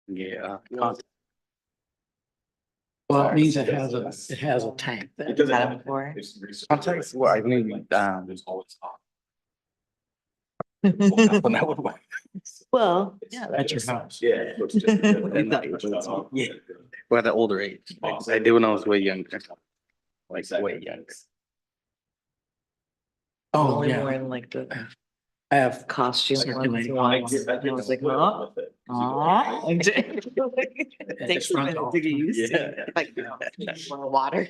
Yeah. Well, it means it has a tank there. Adam for. Context, well, I mean, Well, yeah. That's your house. Yeah. We're at an older age. I did when I was way younger. Like way younger. Oh, Only yeah. wearing like the I have costume circulating ones. And I was like, huh? Aw. Takes a front minute off. to get used to. Yeah. Like, more water.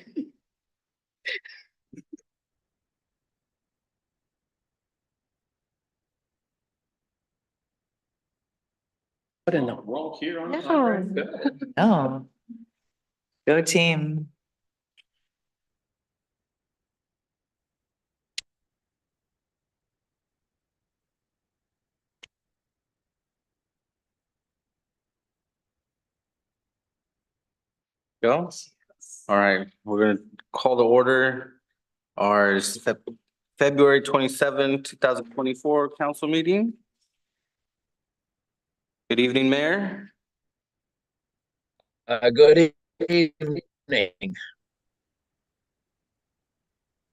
What in the Wrong here on. Oh. Go team. Go. All right, we're gonna call the order our February 27, 2024 council meeting. Good evening, Mayor. Good evening.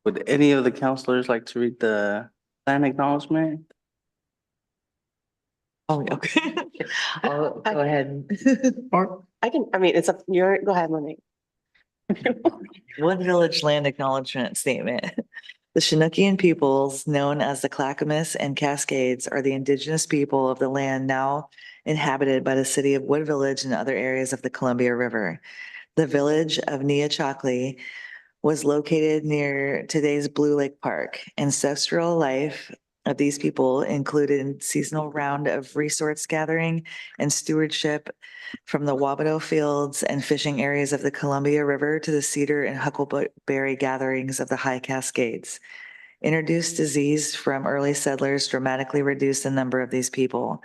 Would any of the councilors like to read the plan acknowledgement? Oh, okay. I'll go ahead. Or I mean, it's up, go ahead, Monique. Wood Village Land Acknowledgement Statement. The Chinookian peoples, known as the Clackamas and Cascades, are the indigenous people of the land now inhabited by the city of Wood Village and other areas of the Columbia River. The village of Neachakli was located near today's Blue Lake Park. Ancestral life of these people included seasonal round of resource gathering and stewardship from the Wabato fields and fishing areas of the Columbia River to the cedar and huckleberry gatherings of the High Cascades. Introduced disease from early settlers dramatically reduced the number of these people.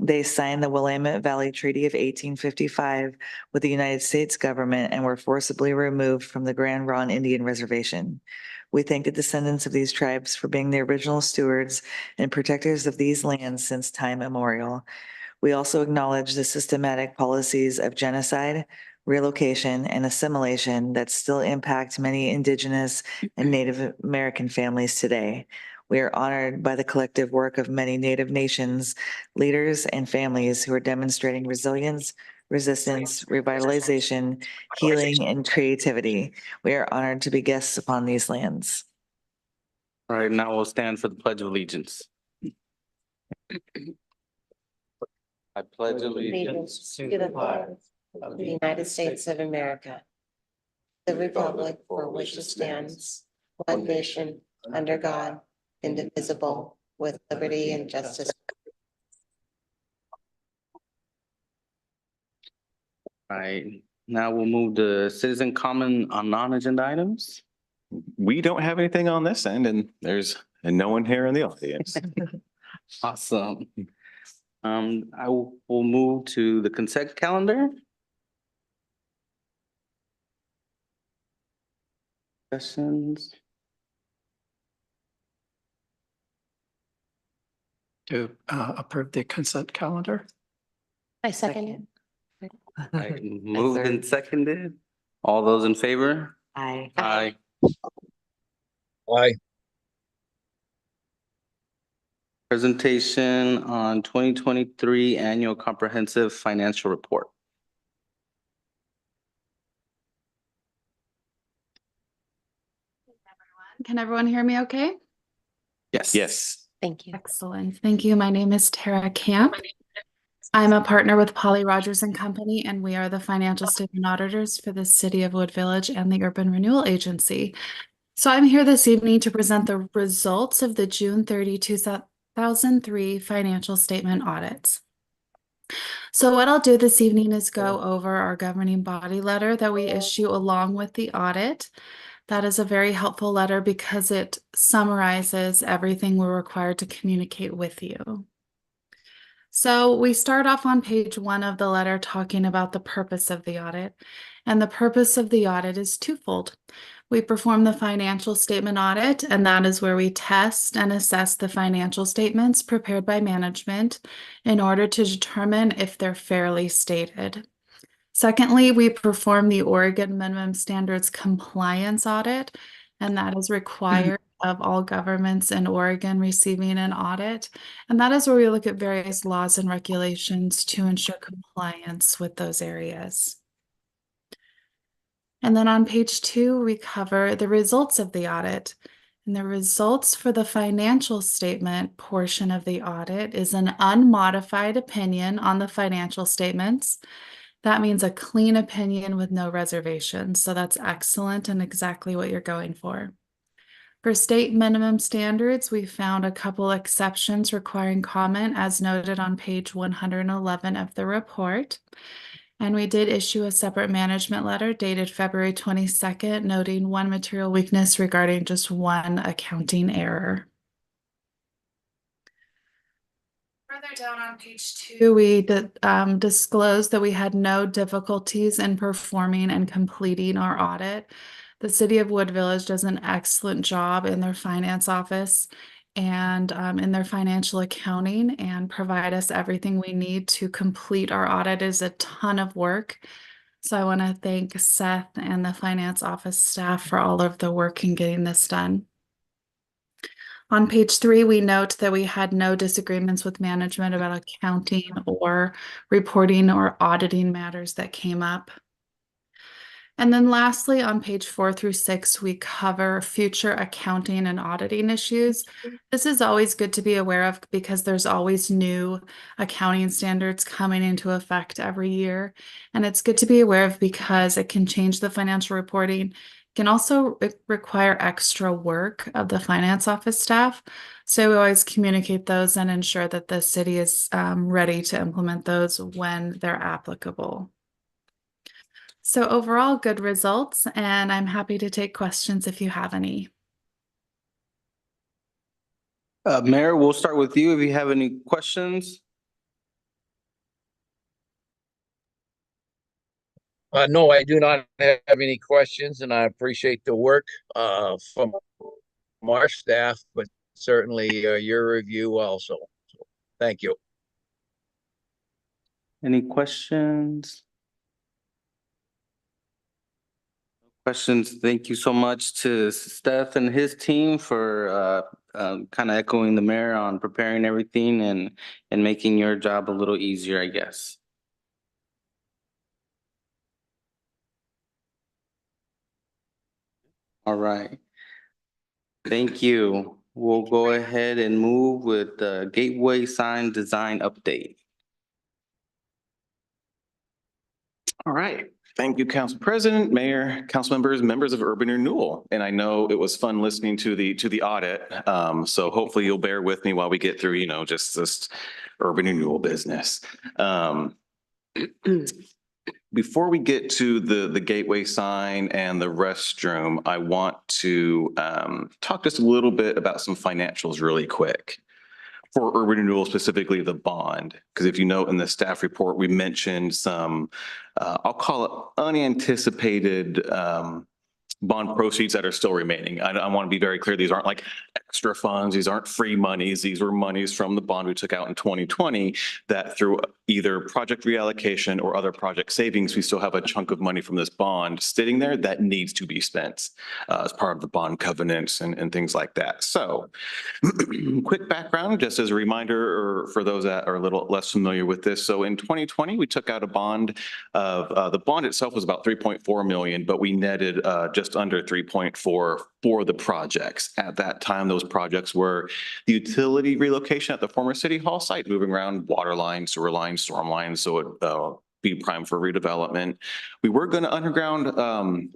They signed the Willamette Valley Treaty of 1855 with the United States government and were forcibly removed from the Grand Ronde Indian Reservation. We thank the descendants of these tribes for being the original stewards and protectors of these lands since time immemorial. We also acknowledge the systematic policies of genocide, relocation, and assimilation that still impact many Indigenous and Native American families today. We are honored by the collective work of many Native nations, leaders, and families who are demonstrating resilience, resistance, revitalization, healing, and creativity. We are honored to be guests upon these lands. All right, now we'll stand for the Pledge of Allegiance. I pledge allegiance To the flag of the United States of America, the republic for which it stands, one nation, under God, indivisible, with liberty and justice. All right, now we'll move to citizen comment on non-agenda items. We don't have anything on this end and there's no one here in the audience. Awesome. I will move to the consent calendar. Questions? to approve the consent calendar. I second it. I moved and seconded. All those in favor? Aye. Aye. Aye. Presentation on 2023 Annual Comprehensive Financial Report. Can everyone hear me okay? Yes. Yes. Thank you. Excellent. Thank you. My name is Tara Camp. I'm a partner with Polly Rogers and Company, and we are the financial statement auditors for the City of Wood Village and the Urban Renewal Agency. So I'm here this evening to present the results of the June 30, 2003 financial statement audits. So what I'll do this evening is go over our governing body letter that we issue along with the audit. That is a very helpful letter because it summarizes everything we're required to communicate with you. So we start off on page 1 of the letter talking about the purpose of the audit. And the purpose of the audit is twofold. We perform the financial statement audit, and that is where we test and assess the financial statements prepared by management in order to determine if they're fairly stated. Secondly, we perform the Oregon Minimum Standards Compliance Audit, and that is required of all governments in Oregon receiving an audit. And that is where we look at various laws and regulations to ensure compliance with those areas. And then on page 2, we cover the results of the audit. And the results for the financial statement portion of the audit is an unmodified opinion on the financial statements. That means a clean opinion with no reservations. So that's excellent and exactly what you're going for. For state minimum standards, we found a couple exceptions requiring comment as noted on page 111 of the report. And we did issue a separate management letter dated February 22nd, noting one material weakness regarding just one accounting error. Further down on page 2, we disclosed that we had no difficulties in performing and completing our audit. The City of Wood Village does an excellent job in their finance office and in their financial accounting and provide us everything we need to complete our audit. It is a ton of work. So I want to thank Seth and the finance office staff for all of the work in getting this done. On page 3, we note that we had no disagreements with management about accounting or reporting or auditing matters that came up. And then lastly, on page 4 through 6, we cover future accounting and auditing issues. This is always good to be aware of because there's always new accounting standards coming into effect every year. And it's good to be aware of because it can change the financial reporting, can also require extra work of the finance office staff. So we always communicate those and ensure that the city is ready to implement those when they're applicable. So overall, good results, and I'm happy to take questions if you have any. Mayor, we'll start with you if you have any questions. No, I do not have any questions, and I appreciate the work from our staff, but certainly your review also. So, thank you. Any questions? Questions. Thank you so much to Steph and his team for kind of echoing the mayor on preparing everything and making your job a little easier, I guess. All right. Thank you. We'll go ahead and move with the gateway sign design update. All right. Thank you, Council President, Mayor, council members, members of Urban Renewal. And I know it was fun listening to the audit. So hopefully you'll bear with me while we get through, just this urban renewal business. Before we get to the gateway sign and the restroom, I want to talk just a little bit about some financials really quick. For urban renewal, specifically the bond, because if you note in the staff report, we mentioned some, I'll call it unanticipated bond proceeds that are still remaining. I want to be very clear. These aren't like extra funds. These aren't free monies. These were monies from the bond we took out in 2020 that through either project reallocation or other project savings, we still have a chunk of money from this bond sitting there that needs to be spent as part of the bond covenants and things like that. So quick background, just as a reminder, or for those that are a little less familiar with this. So in 2020, we took out a bond of, the bond itself was about 3.4 million, but we netted just under 3.4 for the projects. At that time, those projects were the utility relocation at the former City Hall site, moving around water lines, sewer lines, storm lines, so it be prime for redevelopment. We were going to underground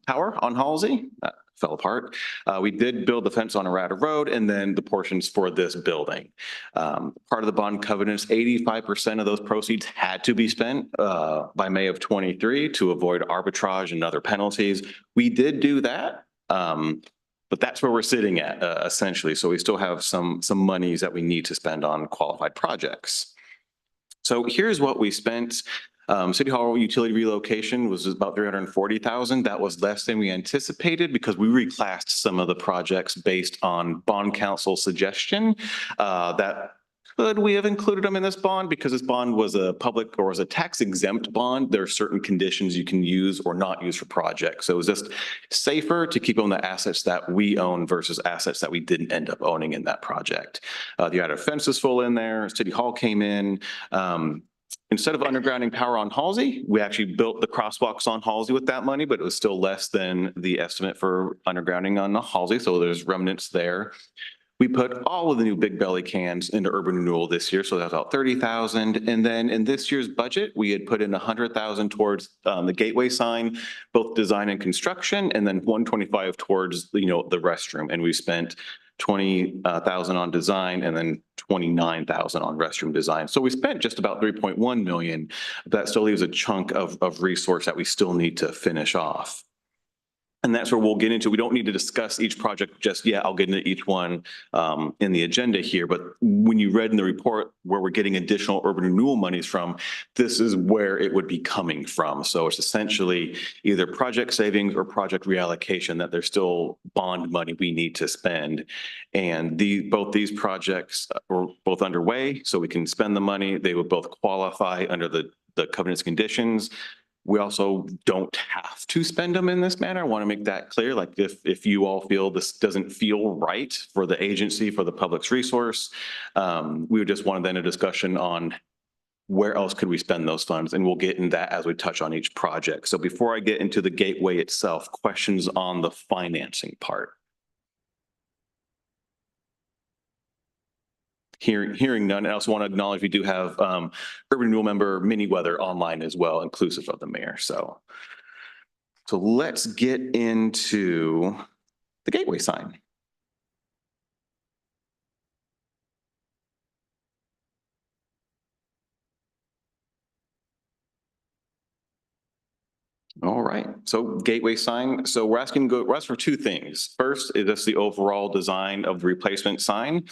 power on Halsey. That fell apart. We did build the fence on Arata Road and then the portions for this building. Part of the bond covenants, 85% of those proceeds had to be spent by May of 23 to avoid arbitrage and other penalties. We did do that. But that's where we're sitting at essentially. So we still have some monies that we need to spend on qualified projects. So here's what we spent. City Hall utility relocation was about 340,000. That was less than we anticipated because we reclassed some of the projects based on bond council suggestion. That could we have included them in this bond because this bond was a public or was a tax exempt bond. There are certain conditions you can use or not use for projects. So it was just safer to keep on the assets that we own versus assets that we didn't end up owning in that project. The outer fence is full in there. City Hall came in. Instead of undergrounding power on Halsey, we actually built the crosswalks on Halsey with that money, but it was still less than the estimate for undergrounding on the Halsey. So there's remnants there. We put all of the new Big Belly cans into urban renewal this year, so that's about 30,000. And then in this year's budget, we had put in 100,000 towards the gateway sign, both design and construction, and then 125 towards the restroom. And we spent 20,000 on design and then 29,000 on restroom design. So we spent just about 3.1 million. That still leaves a chunk of resource that we still need to finish off. And that's where we'll get into. We don't need to discuss each project just yet. I'll get into each one in the agenda here. But when you read in the report where we're getting additional urban renewal monies from, this is where it would be coming from. So it's essentially either project savings or project reallocation that there's still bond money we need to spend. And both these projects are both underway, so we can spend the money. They would both qualify under the covenants conditions. We also don't have to spend them in this manner. I want to make that clear. Like if you all feel this doesn't feel right for the agency, for the public's resource, we would just want then a discussion on where else could we spend those funds? And we'll get in that as we touch on each project. So before I get into the gateway itself, questions on the financing part. Hearing none. I also want to acknowledge we do have urban renewal member Minnie Weather online as well, inclusive of the mayor. So let's get into the gateway sign. All right, so gateway sign. So we're asking for two things. First is just the overall design of the replacement sign.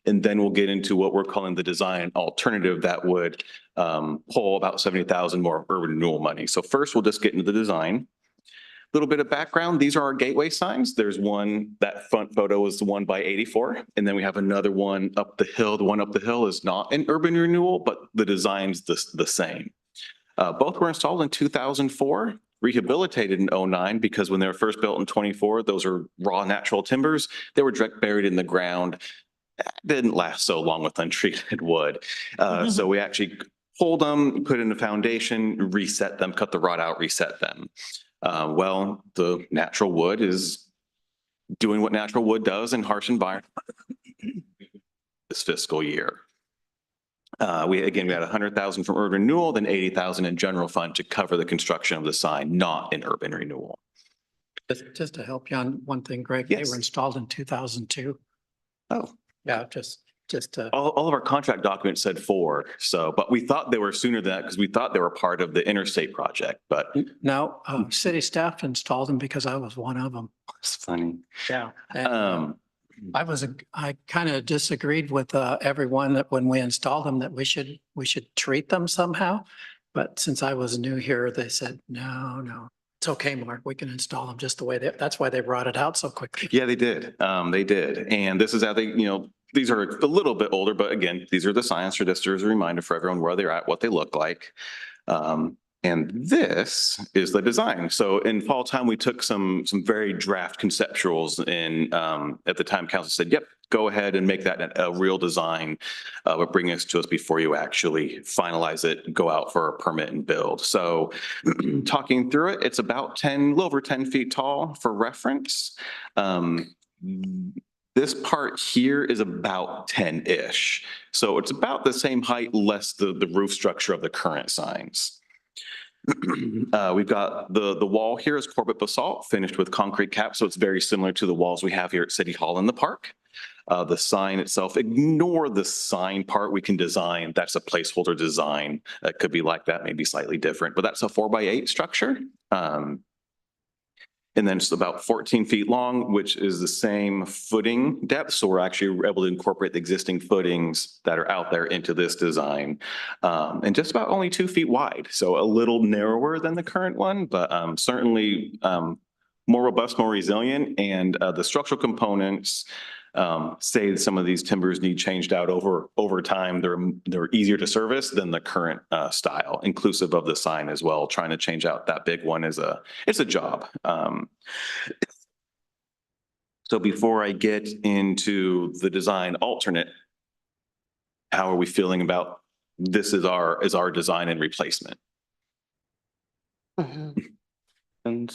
And then we'll get into what we're calling the design alternative that would pull about 70,000 more urban renewal money. So first, we'll just get into the design. A little bit of background. These are our gateway signs. There's one, that front photo is the one by 84. And then we have another one up the hill. The one up the hill is not an urban renewal, but the design's the same. Both were installed in 2004. Rehabilitated in 2009 because when they were first built in 24, those are raw natural timbers. They were direct buried in the ground. Didn't last so long with untreated wood. So we actually pulled them, put in the foundation, reset them, cut the rod out, reset them. Well, the natural wood is doing what natural wood does in harsh environment this fiscal year. We had 100,000 from urban renewal, then 80,000 in general fund to cover the construction of the sign, not in urban renewal. Just to help you on one thing, Greg, Yes. they were installed in 2002. Oh. Yeah, just to. All of our contract documents said 4. So, but we thought they were sooner than that because we thought they were part of the interstate project, but No, city staff installed them because I was one of them. it's funny. Yeah. I kind of disagreed with everyone that when we installed them that we should treat them somehow. But since I was new here, they said, no, it's okay, Mark. We can install them just the way that's why they brought it out so quickly. Yeah, they did. They did. And this is how they, these are a little bit older, but again, these are the signs for just as a reminder for everyone where they're at, what they look like. And this is the design. So in fall time, we took some very draft conceptuals and at the time council said, yep, go ahead and make that a real design, but bring us to us before you actually finalize it, go out for a permit and build. So talking through it, it's about a little over 10 feet tall for reference. This part here is about 10-ish. So it's about the same height, less the roof structure of the current signs. We've got the wall here is Corbett basalt finished with concrete caps. So it's very similar to the walls we have here at City Hall in the park. The sign itself, ignore the sign part we can design. That's a placeholder design. That could be like that, maybe slightly different, but that's a 4x8 structure. And then it's about 14 feet long, which is the same footing depth. So we're actually able to incorporate the existing footings that are out there into this design. And just about only 2 feet wide. So a little narrower than the current one, but certainly more robust, more resilient. And the structural components say that some of these timbers need changed out over time. They're easier to service than the current style, inclusive of the sign as well. Trying to change out that big one it's a job. So before I get into the design alternate, how are we feeling about this is our design and replacement? And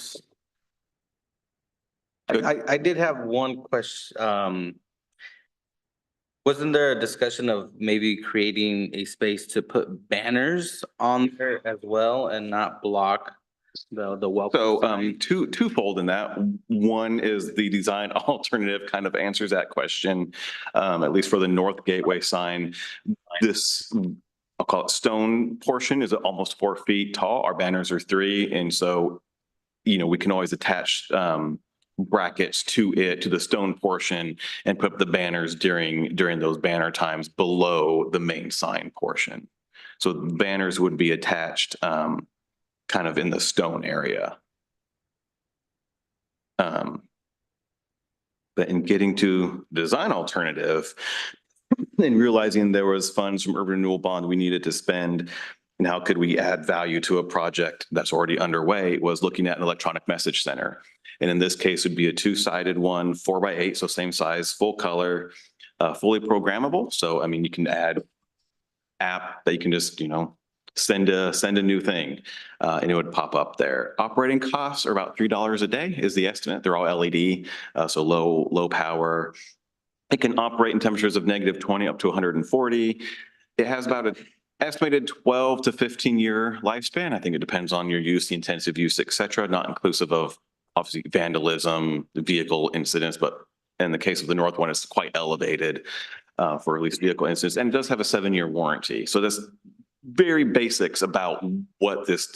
I did have one question. Wasn't there a discussion of maybe creating a space to put banners on there as well and not block the welcome So sign? twofold in that. One is the design alternative kind of answers that question, at least for the North Gateway sign. This, I'll call it stone portion, is almost 4 feet tall. Our banners are 3. And so, we can always attach brackets to the stone portion and put the banners during those banner times below the main sign portion. So banners would be attached kind of in the stone area. But in getting to design alternative and realizing there was funds from urban renewal bond we needed to spend, and how could we add value to a project that's already underway, was looking at an electronic message center. And in this case would be a 2-sided one, 4x8, so same size, full color, fully programmable. So, I mean, you can add app that you can just, send a new thing, and it would pop up there. Operating costs are about $3 a day is the estimate. They're all LED, so low power. It can operate in temperatures of -20 up to 140. It has about an estimated 12 to 15 year lifespan. I think it depends on your use, the intensive use, et cetera, not inclusive of obviously vandalism, vehicle incidents, but in the case of the North one, it's quite elevated for at least vehicle incidents, and it does have a 7-year warranty. So that's very basics about what this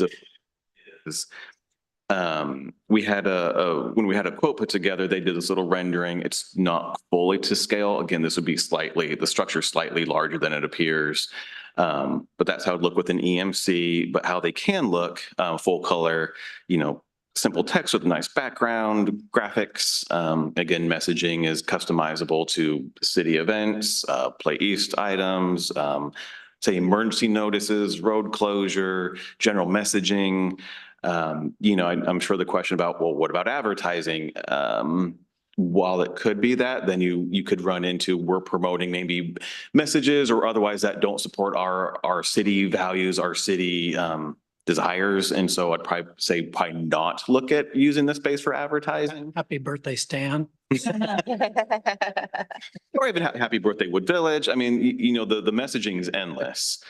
is. We had when we had a quote put together, they did this little rendering. It's not fully to scale. Again, this would be the structure slightly larger than it appears. But that's how it would look with an EMC, but how they can look full color, simple text with a nice background, graphics. Again, messaging is customizable to city events, Play East items, say emergency notices, road closure, general messaging. I'm sure the question about, well, what about advertising? While it could be that, then you could run into, we're promoting maybe messages or otherwise that don't support our city values, our city desires. And so I'd probably not look at using the space for advertising. Happy birthday, Stan. Or even happy birthday, Wood Village. I mean, the messaging is endless.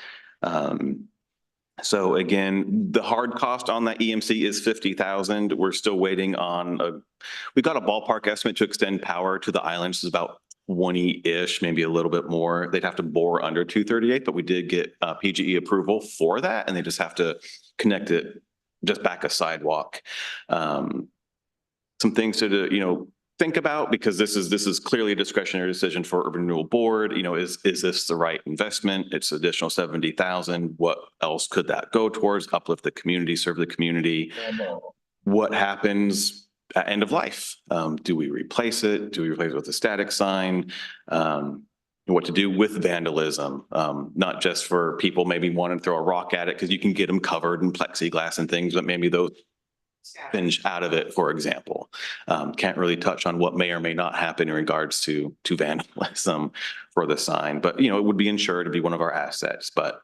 So again, the hard cost on that EMC is $50,000. We're still waiting on we got a ballpark estimate to extend power to the islands is about 20-ish, maybe a little bit more. They'd have to bore under 238, but we did get PGE approval for that, and they just have to connect it just back a sidewalk. Some things to think about, because this is clearly a discretionary decision for Urban Renewal Board. Is this the right investment? It's additional 70,000. What else could that go towards? Uplift the community, serve the community. What happens at end of life? Do we replace it? Do we replace it with a static sign? What to do with vandalism? Not just for people maybe wanting to throw a rock at it, because you can get them covered in plexiglass and things, but maybe those binge out of it, for example. Can't really touch on what may or may not happen in regards to vandalism for the sign, but it would be insured to be one of our assets. But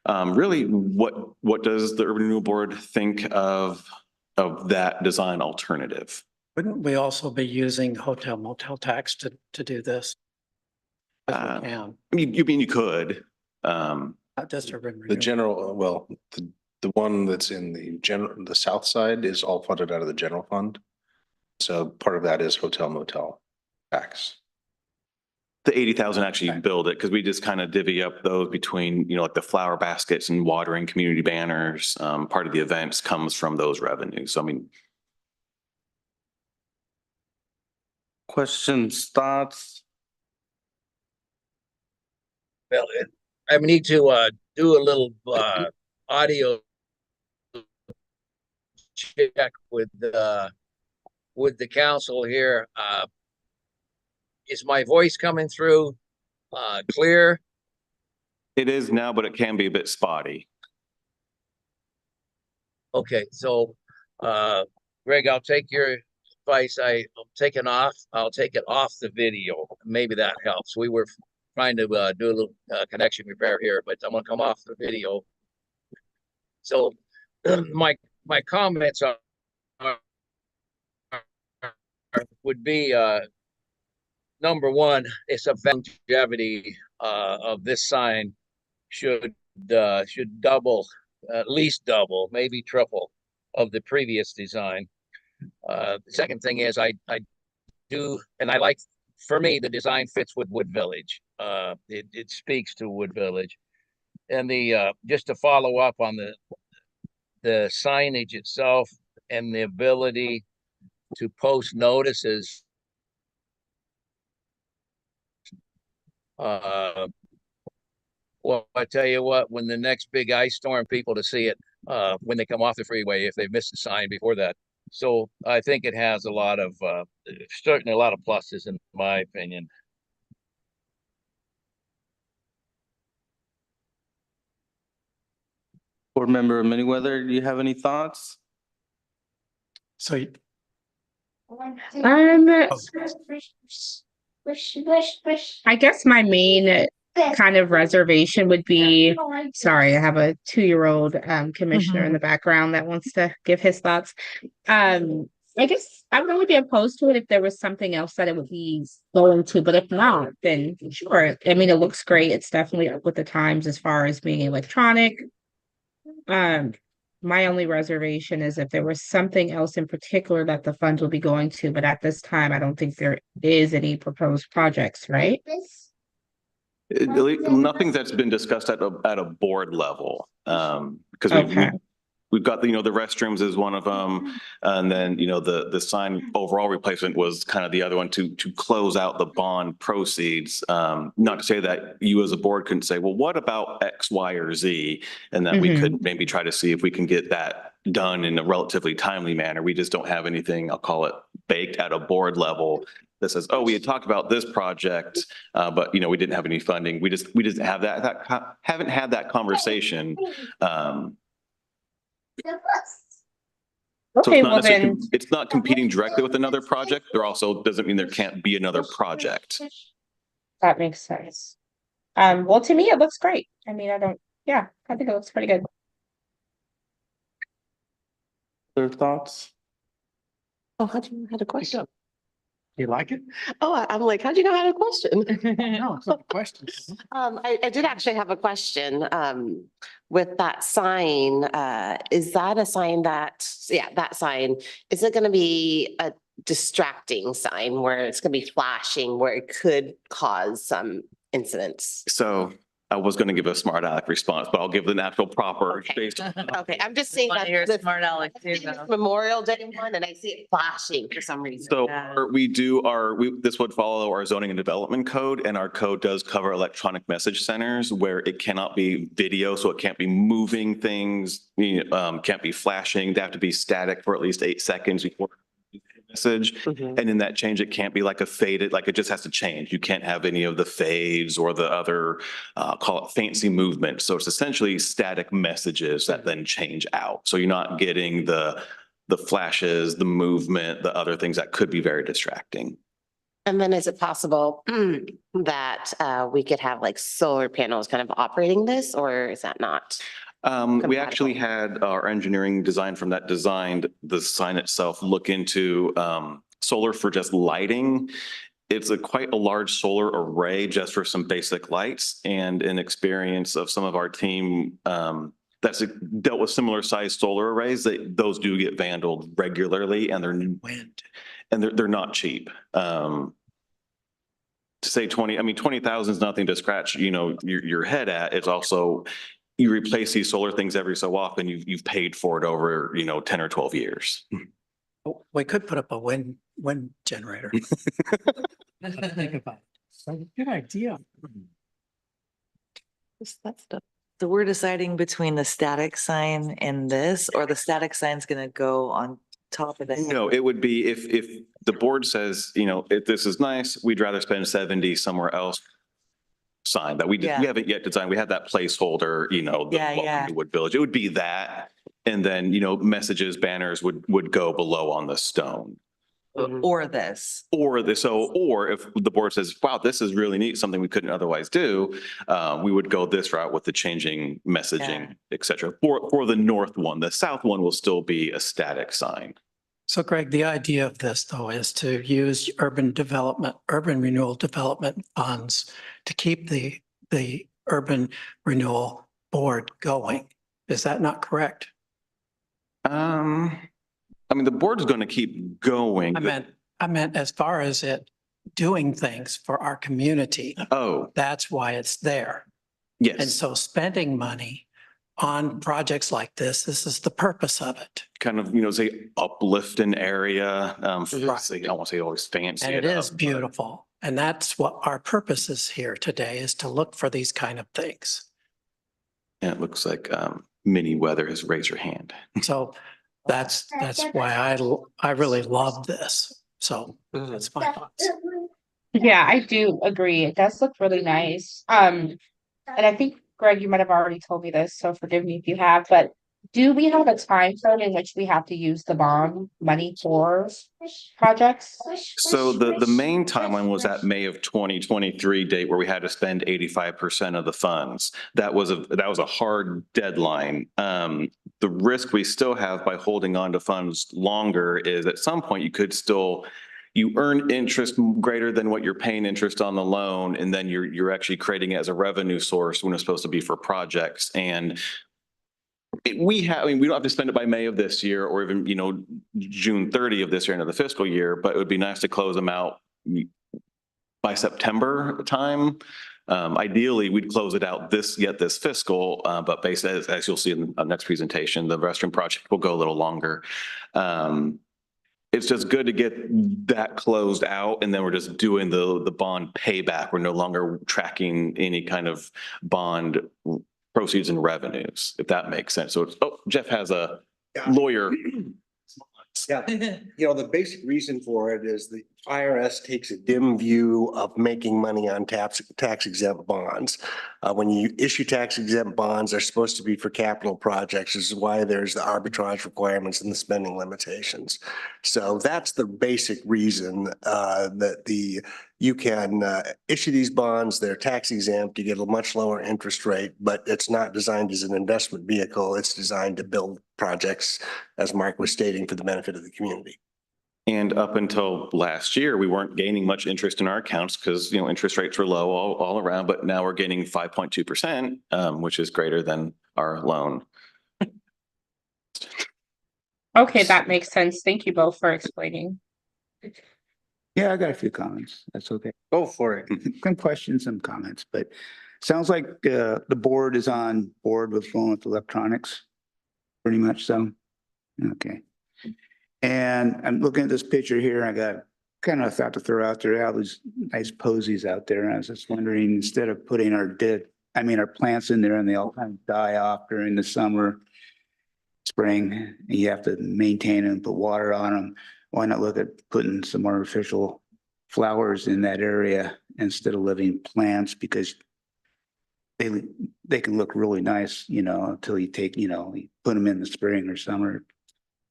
really, what does the Urban Renewal Board think of that design alternative? Wouldn't we also be using hotel motel tax to do this? If we can, You mean you could? not just urban The renewal. general, well, the one that's in the south side is all funded out of the general fund. So part of that is hotel motel tax. The 80,000 actually Okay. build it, because we just kind of divvy up those between, like the flower baskets and watering community banners. Part of the events comes from those revenues. So, I mean, Questions, thoughts? Well, I need to do a little audio check with the council here. Is my voice coming through clear? It is now, but it can be a bit spotty. Okay, so Greg, I'll take your advice. I'll take it off the video. Maybe that helps. We were trying to do a little connection repair here, but I'm gonna come off the video. So my comments would be number one, it's a longevity of this sign should double, at least double, maybe triple of the previous design. The second thing is I do, and I like, for me, the design fits with Wood Village. It speaks to Wood Village. And the just to follow up on the signage itself and the ability to post notices. Well, I tell you what, when the next big ice storm, people to see it when they come off the freeway, if they've missed a sign before that. So I think it has a lot of certainly a lot of pluses in my opinion. Board Member Manyweather, do you have any thoughts? So I guess my main kind of reservation would be, sorry, I have a 2-year-old commissioner in the background that wants to give his thoughts. I guess I would only be opposed to it if there was something else that it would be going to, but if not, then sure. I mean, it looks great. It's definitely up with the times as far as being electronic. My only reservation is if there was something else in particular that the funds will be going to, but at this time, I don't think there is any proposed projects, right? Nothing that's been discussed at a board level. Because Okay. we've got, the restrooms is one of them. And then, the sign overall replacement was kind of the other one to close out the bond proceeds. Not to say that you as a board couldn't say, well, what about X, Y, or Z? And that we could maybe try to see if we can get that done in a relatively timely manner. We just don't have anything, I'll call it, baked at a board level that says, oh, we had talked about this project, but we didn't have any funding. We just have haven't had that conversation. So Okay, it's not well then, necessarily, it's not competing directly with another project. There also doesn't mean there can't be another project. that makes sense. Well, to me, it looks great. I mean, I think it looks pretty good. Other thoughts? Oh, how'd you know I had a question? you like it? Oh, I'm like, how'd you know I had a question? No, it's not a question. I did actually have a question. With that sign, is that a sign that sign, is it gonna be a distracting sign where it's gonna be flashing, where it could cause some incidents? So I was going to give a smart aleck response, but I'll give the natural proper Okay. based. Okay, I'm just saying that the Smart Alex I see this Memorial Day one and I see it flashing for some reason. So Yeah. this would follow our zoning and development code, and our code does cover electronic message centers where it cannot be video, so it can't be moving things, can't be flashing. They have to be static for at least 8 seconds before message. Mhm. And in that change, it can't be like a faded, like it just has to change. You can't have any of the fades or the other, call it fancy movement. So it's essentially static messages that then change out. So you're not getting the flashes, the movement, the other things that could be very distracting. And then is it possible that we could have like solar panels kind of operating this, or is that not? We actually had our engineering design from that designed the sign itself look into solar for just lighting. It's quite a large solar array just for some basic lights, and an experience of some of our team that's dealt with similar sized solar arrays, those do get vandalized regularly, and they're not cheap. To say 20,000 is nothing to scratch, your head at. It's also, you replace these solar things every so often, you've paid for it over, 10 or 12 years. We could put up a wind wind generator. Think about it. So good idea. That stuff. So we're deciding between the static sign and this, or the static sign's gonna go on top of it? No, it would be if the board says, you know, if this is nice, we'd rather spend 70 somewhere else. Sign that we Yeah. haven't yet designed. We have that placeholder, you know, the Yeah, welcome yeah. to Wood Village. It would be that. And then, you know, messages, banners would go below on the stone. Or this? Or if the board says, wow, this is really neat, something we couldn't otherwise do, we would go this route with the changing messaging, et cetera. For the north one, the south one will still be a static sign. So Greg, the idea of this though is to use urban renewal development funds to keep the urban renewal board going. Is that not correct? I mean, the board is going to keep going. I meant as far as it doing things for our community. Oh, That's why it's there. And yes, so spending money on projects like this is the purpose of it. kind of, you know, say uplift an area. I don't want to say always fancy. And it up, is but- beautiful. And that's what our purpose is here today, is to look for these kind of things. And it looks like Mini Weather has raised her hand. So that's why I really love this. So that's my thoughts. Yeah, I do agree. It does look really nice. And I think, Greg, you might have already told me this, so forgive me if you have, but do we have a time frame in which we have to use the bond money for projects? So the main timeline was that May of 2023 date where we had to spend 85% of the funds. That was a hard deadline. The risk we still have by holding on to funds longer is at some point you earn interest greater than what you're paying interest on the loan, and then you're actually creating it as a revenue source when it's supposed to be for projects. And we don't have to spend it by May of this year or even, you know, June 30 of this year into the fiscal year, but it would be nice to close them out by September time. Ideally, we'd close it out this fiscal, but based as you'll see in the next presentation, the restroom project will go a little longer. It's just good to get that closed out, and then we're just doing the bond payback. We're no longer tracking any kind of bond proceeds and revenues, if that makes sense. So Jeff has a lawyer. Yeah, you know, the basic reason for it is the IRS takes a dim view of making money on tax exempt bonds. When you issue tax exempt bonds, they're supposed to be for capital projects. This is why there's the arbitrage requirements and the spending limitations. So that's the basic reason that you can issue these bonds. They're tax exempt. You get a much lower interest rate, but it's not designed as an investment vehicle. It's designed to build projects, as Mark was stating, for the benefit of the community. And up until last year, we weren't gaining much interest in our accounts because, you know, interest rates were low all around, but now we're gaining 5.2%, which is greater than our loan. Okay, that makes sense. Thank you both for explaining. Yeah, I got a few comments. That's okay. Go for it. Some questions, some comments, but sounds like the board is on board with going with electronics. Pretty much so. Okay. And I'm looking at this picture here. I got kind of thought to throw out there all these nice posies out there. And I was just wondering, instead of putting our plants in there and they all kind of die off during the summer, spring, and you have to maintain them, put water on them. Why not look at putting some artificial flowers in that area instead of living plants? Because they can look really nice, you know, until you you put them in the spring or summer,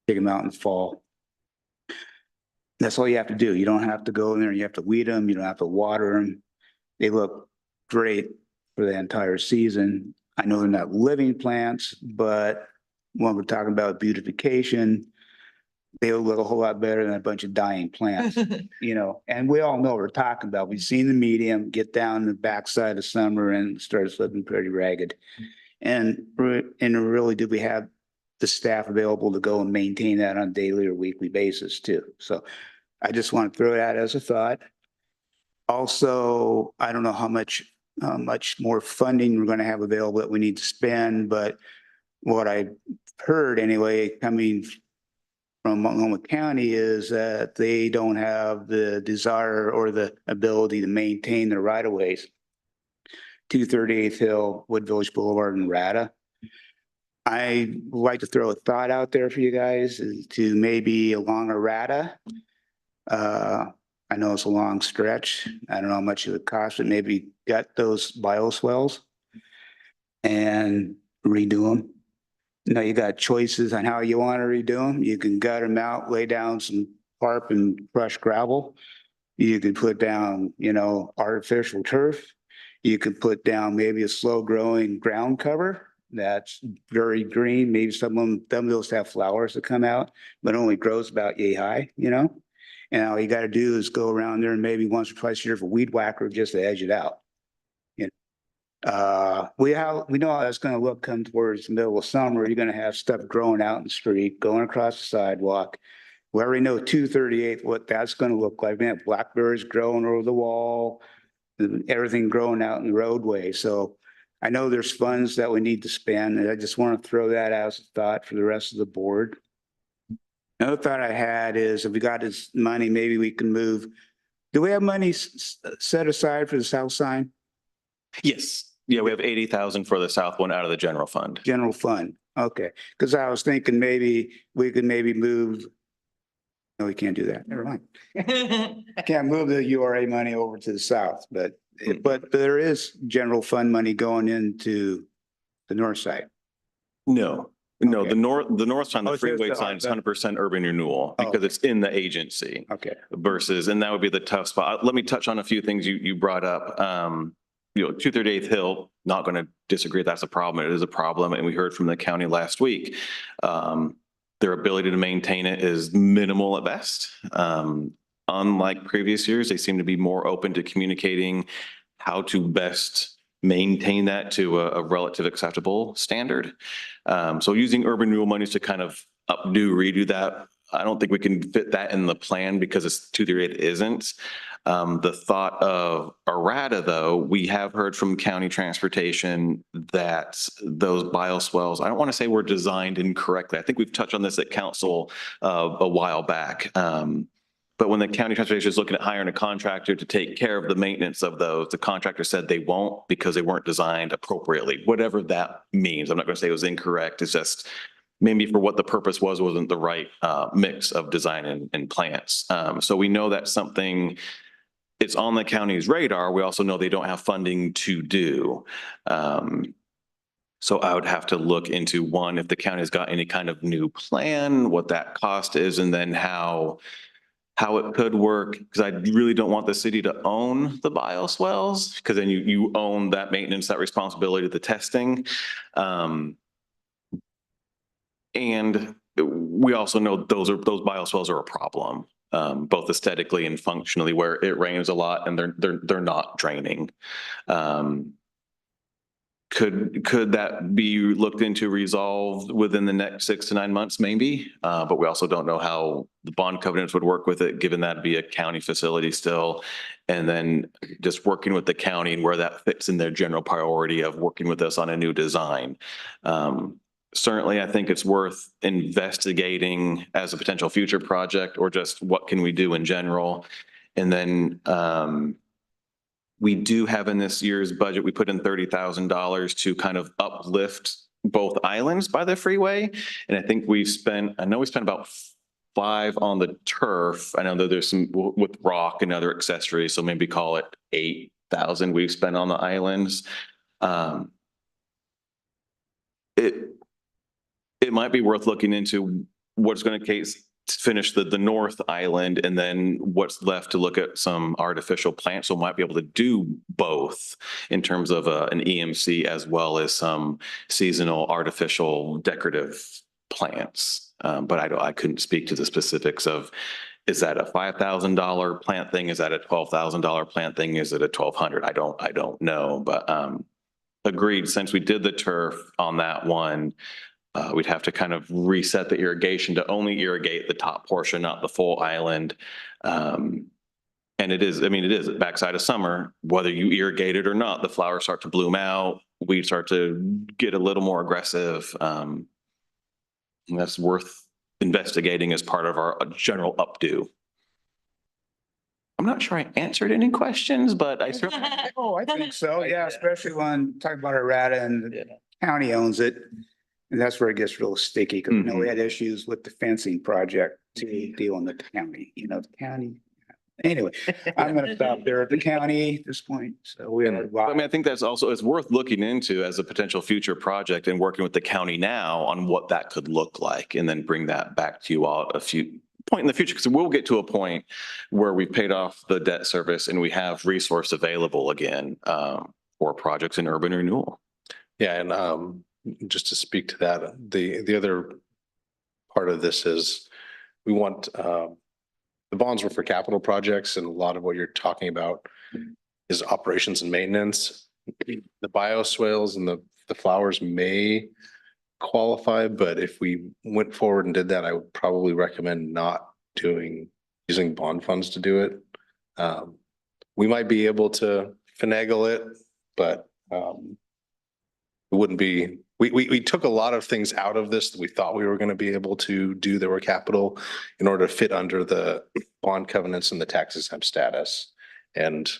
take them out in the fall. That's all you have to do. You don't have to go in there and you have to weed them. You don't have to water them. They look great for the entire season. I know they're not living plants, but when we're talking about beautification, they look a whole lot better than a bunch of dying plants, you know, and we all know what we're talking about. We've seen the medium get down the backside of summer and starts looking pretty ragged. And really, do we have the staff available to go and maintain that on a daily or weekly basis too? So I just want to throw that as a thought. Also, I don't know how much more funding we're going to have available that we need to spend, but what I heard anyway, coming from Multnomah County is that they don't have the desire or the ability to maintain their right of ways. 238th Hill, Wood Village Boulevard and Rata. I would like to throw a thought out there for you guys is to maybe along Rata. I know it's a long stretch. I don't know how much it would cost, but maybe gut those bioswales and redo them. Now you got choices on how you want to redo them. You can gut them out, lay down some tarp and crushed gravel. You can put down, artificial turf. You could put down maybe a slow growing ground cover that's very green. Maybe some of those have flowers that come out, but only grows about yay high, And all you got to do is go around there and maybe once or twice a year for weed whacker just to edge it out. We know how that's going to look come towards the middle of summer. You're going to have stuff growing out in the street, going across the sidewalk. We already know 238th, what that's going to look like. Man, blackberries growing over the wall, everything growing out in the roadway. So I know there's funds that we need to spend, and I just want to throw that out as a thought for the rest of the board. Another thought I had is if we got this money, maybe we can move. Do we have money set aside for the south sign? Yes. Yeah, we have 80,000 for the south one out of the general fund. General fund. Okay. Because I was thinking maybe we could move. No, we can't do that. Never mind. I can't move the URA money over to the south, but there is general fund money going into the north side. No, Okay. the north sign, Oh, the it's freeway just the- sign is 100% urban renewal Oh, because it's in the agency Okay. versus, and that would be the tough spot. Let me touch on a few things you brought up. 238th Hill, not going to disagree that's a problem. It is a problem. And we heard from the county last week. Their ability to maintain it is minimal at best. Unlike previous years, they seem to be more open to communicating how to best maintain that to a relative acceptable standard. So using urban renewal monies to kind of redo that, I don't think we can fit that in the plan because it's 238 isn't. The thought of Arata, though, we have heard from county transportation that those bioswales, I don't want to say were designed incorrectly. I think we've touched on this at council a while back. But when the county transportation is looking at hiring a contractor to take care of the maintenance of those, the contractor said they won't because they weren't designed appropriately, whatever that means. I'm not going to say it was incorrect. It's just maybe for what the purpose wasn't the right mix of design and plants. So we know that's something, it's on the county's radar. We also know they don't have funding to do. So I would have to look into one, if the county's got any kind of new plan, what that cost is, and then how it could work, because I really don't want the city to own the bioswales, because then you own that maintenance, that responsibility, the testing. And we also know those bioswales are a problem, both aesthetically and functionally, where it rains a lot and they're not draining. Could that be looked into, resolved within the next 6 to 9 months? Maybe, but we also don't know how the bond covenants would work with it, given that be a county facility still. And then just working with the county and where that fits in their general priority of working with us on a new design. Certainly, I think it's worth investigating as a potential future project, or just what can we do in general. And then we do have in this year's budget, we put in $30,000 to kind of uplift both islands by the freeway. And I think we spent about 5 on the turf. I know that there's some with rock and other accessories, so maybe call it 8,000 we've spent on the islands. It might be worth looking into what's going to finish the North Island, and then what's left to look at some artificial plants. So might be able to do both in terms of an EMC as well as some seasonal artificial decorative plants. But I couldn't speak to the specifics of, is that a $5,000 plant thing? Is that a $12,000 plant thing? Is it a $1,200? I don't know, but agreed. Since we did the turf on that one, we'd have to kind of reset the irrigation to only irrigate the top portion, not the full island. And it is backside of summer, whether you irrigate it or not, the flowers start to bloom out, weeds start to get a little more aggressive. And that's worth investigating as part of our general updo. I'm not sure I answered any questions, but I certainly. Oh, I think so. Yeah, especially when talking about errata and the county owns it. And that's where it gets real sticky because we had issues with the fencing project to deal in the county, the county. Anyway, I'm going to stop there at the county at this point. So we are. I mean, I think that's also, it's worth looking into as a potential future project and working with the county now on what that could look like and then bring that back to you all a few point in the future. Because we'll get to a point where we've paid off the debt service and we have resource available again for projects in urban renewal. Yeah, and just to speak to that, the other part of this is we want the bonds were for capital projects, and a lot of what you're talking about is operations and maintenance. The bioswales and the flowers may qualify, but if we went forward and did that, I would probably recommend not using bond funds to do it. We might be able to finagle it, but it wouldn't be. We took a lot of things out of this that we thought we were going to be able to do that were capital in order to fit under the bond covenants and the tax exempt status. And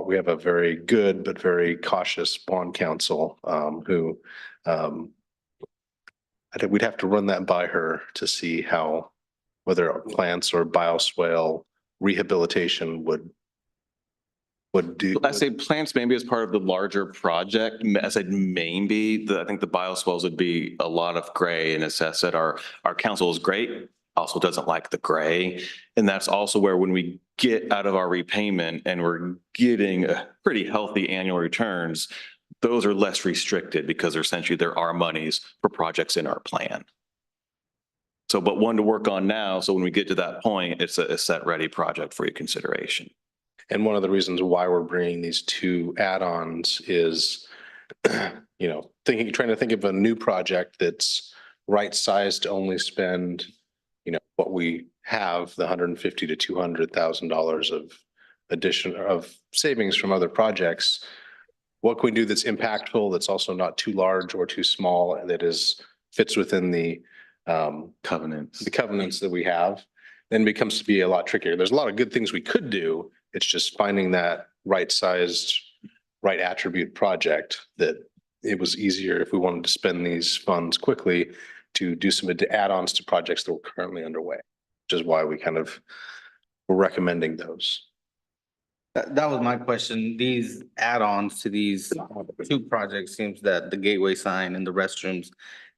we have a very good but very cautious bond counsel who I think we'd have to run that by her to see whether plants or bioswale rehabilitation would do. I say plants maybe as part of the larger project. I said maybe. I think the bioswales would be a lot of gray. And as I said, our council is great, also doesn't like the gray. And that's also where when we get out of our repayment and we're getting a pretty healthy annual returns, those are less restricted because essentially there are monies for projects in our plan. So, but one to work on now. So when we get to that point, it's a set ready project for your consideration. And one of the reasons why we're bringing these two add-ons is, trying to think of a new project that's right-sized to only spend, what we have, the $150,000 to $200,000 of savings from other projects. What can we do that's impactful, that's also not too large or too small, and that fits within the covenants that we have? Then becomes to be a lot trickier. There's a lot of good things we could do. It's just finding that right-sized, right attribute project that it was easier if we wanted to spend these funds quickly to do some add-ons to projects that were currently underway, which is why we kind of were recommending those. That was my question. These add-ons to these two projects seems that the gateway sign and the restrooms,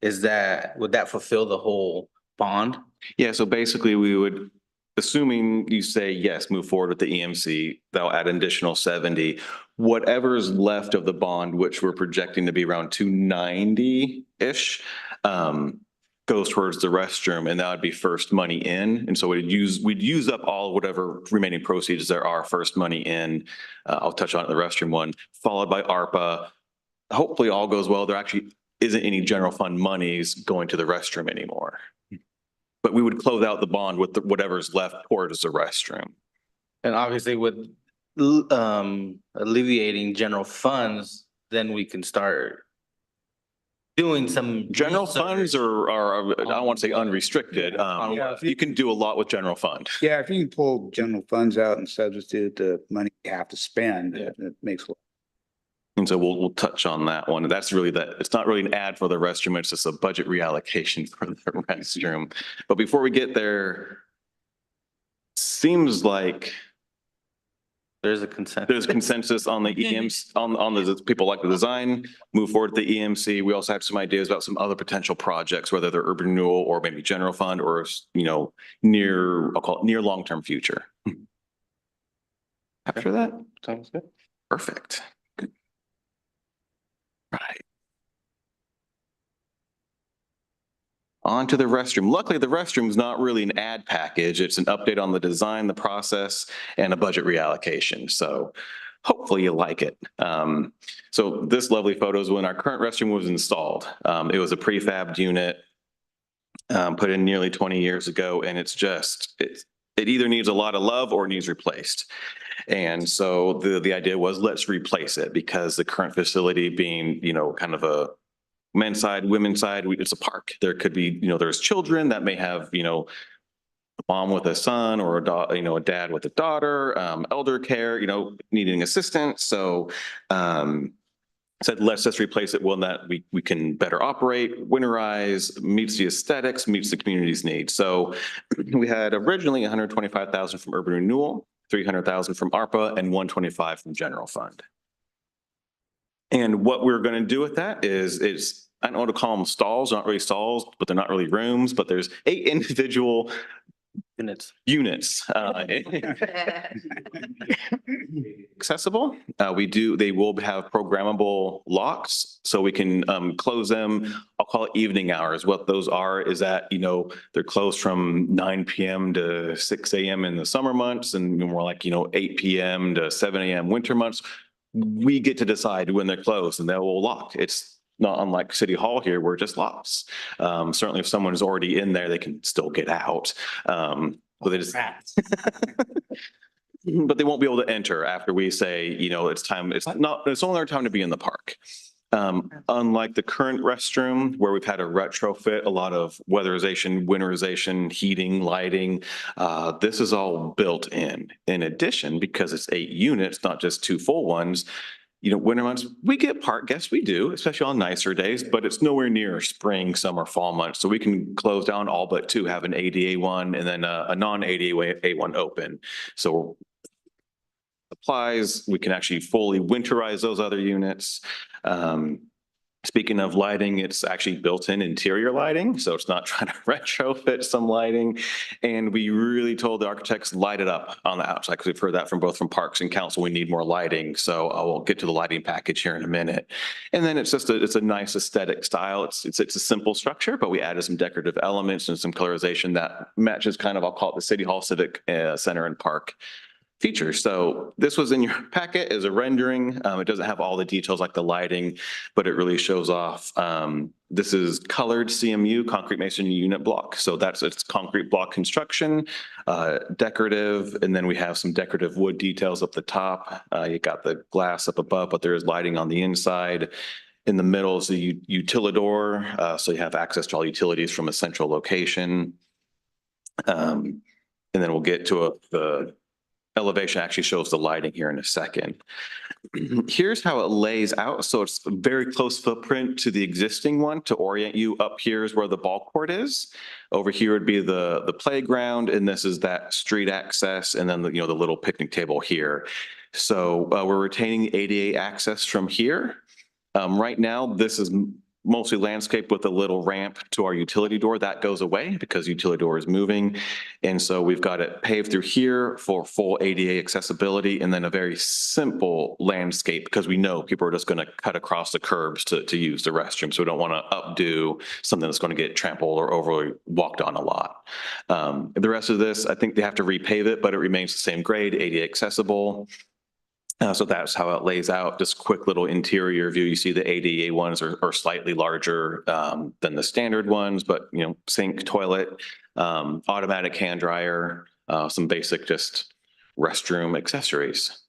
would that fulfill the whole bond? Yeah, so basically we would, assuming you say, yes, move forward with the EMC, that'll add an additional 70. Whatever's left of the bond, which we're projecting to be around 290-ish, goes towards the restroom, and that would be first money in. And so we'd use up all whatever remaining proceeds there are first money in. I'll touch on the restroom one, followed by ARPA. Hopefully all goes well. There actually isn't any general fund monies going to the restroom anymore. But we would close out the bond with whatever's left towards the restroom. And obviously with alleviating general funds, then we can start doing some general research. Funds are I don't want to say unrestricted. You can do a lot with general fund. Yeah, if you can pull general funds out and substitute the money you have to spend, it makes a lot. And so we'll touch on that one. That's really it's not really an ad for the restroom. It's just a budget reallocation for the restroom. But before we get there, seems like there's a consensus. There's consensus on the EMC, on the people like the design, move forward with the EMC. We also have some ideas about some other potential projects, whether they're urban renewal or maybe general fund or, I'll call it near long-term future. After that? Sounds good. Perfect. Good. Right. On to the restroom. Luckily, the restroom is not really an ad package. It's an update on the design, the process, and a budget reallocation. So hopefully you like it. So this lovely photo is when our current restroom was installed. It was a prefabbed unit put in nearly 20 years ago, and it either needs a lot of love or needs replaced. And so the idea was let's replace it because the current facility being, kind of a men's side, women's side, it's a park. There could be, there's children that may have, a mom with a son or a dad with a daughter, elder care, needing assistance. So, said, let's just replace it one that we can better operate, winterize, meets the aesthetics, meets the community's needs. So we had originally 125,000 from urban renewal, 300,000 from ARPA, and 125 from general fund. And what we're going to do with that is I don't want to call them stalls, not really stalls, but they're not really rooms, but there's 8 individual units. Accessible. They will have programmable locks, so we can close them. I'll call it evening hours. What those are is that, they're closed from 9 p.m. to 6 a.m. in the summer months, and more like, 8 p.m. to 7 a.m. winter months. We get to decide when they're closed, and they will lock. It's not unlike City Hall here, where it just locks. Certainly if someone is already in there, they can still get out. But they just, but they won't be able to enter after we say, it's time. It's only their time to be in the park. Unlike the current restroom, where we've had to retrofit a lot of weatherization, winterization, heating, lighting, this is all built in. In addition, because it's 8 units, not just 2 full ones, winter months, we get park guests, we do, especially on nicer days, but it's nowhere near spring, summer, fall months. So we can close down all but 2, have an ADA one and then a non-ADA one open. So applies, we can actually fully winterize those other units. Speaking of lighting, it's actually built-in interior lighting, so it's not trying to retrofit some lighting. And we really told the architects, light it up on the outside, because we've heard that from both from Parks and Council, we need more lighting. So I will get to the lighting package here in a minute. And then it's just it's a nice aesthetic style. It's a simple structure, but we added some decorative elements and some colorization that matches kind of, I'll call it the City Hall Civic Center and Park features. So this was in your packet as a rendering. It doesn't have all the details like the lighting, but it really shows off. This is colored CMU, concrete masonry unit block. So it's concrete block construction, decorative, and then we have some decorative wood details up the top. You got the glass up above, but there is lighting on the inside. In the middle is the utilidor, so you have access to all utilities from a central location. And then we'll get to the elevation actually shows the lighting here in a second. Here's how it lays out. So it's a very close footprint to the existing one. To orient you, up here is where the ball court is. Over here would be the playground, and this is that street access, and then the little picnic table here. So we're retaining ADA access from here. Right now, this is mostly landscape with a little ramp to our utility door. That goes away because utility door is moving. And so we've got it paved through here for full ADA accessibility, and then a very simple landscape because we know people are just going to cut across the curbs to use the restroom. So we don't want to updo something that's going to get trampled or overly walked on a lot. The rest of this, I think they have to repave it, but it remains the same grade, ADA accessible. So that's how it lays out. Just quick little interior view. You see the ADA ones are slightly larger than the standard ones, but sink, toilet, automatic hand dryer, some basic just restroom accessories.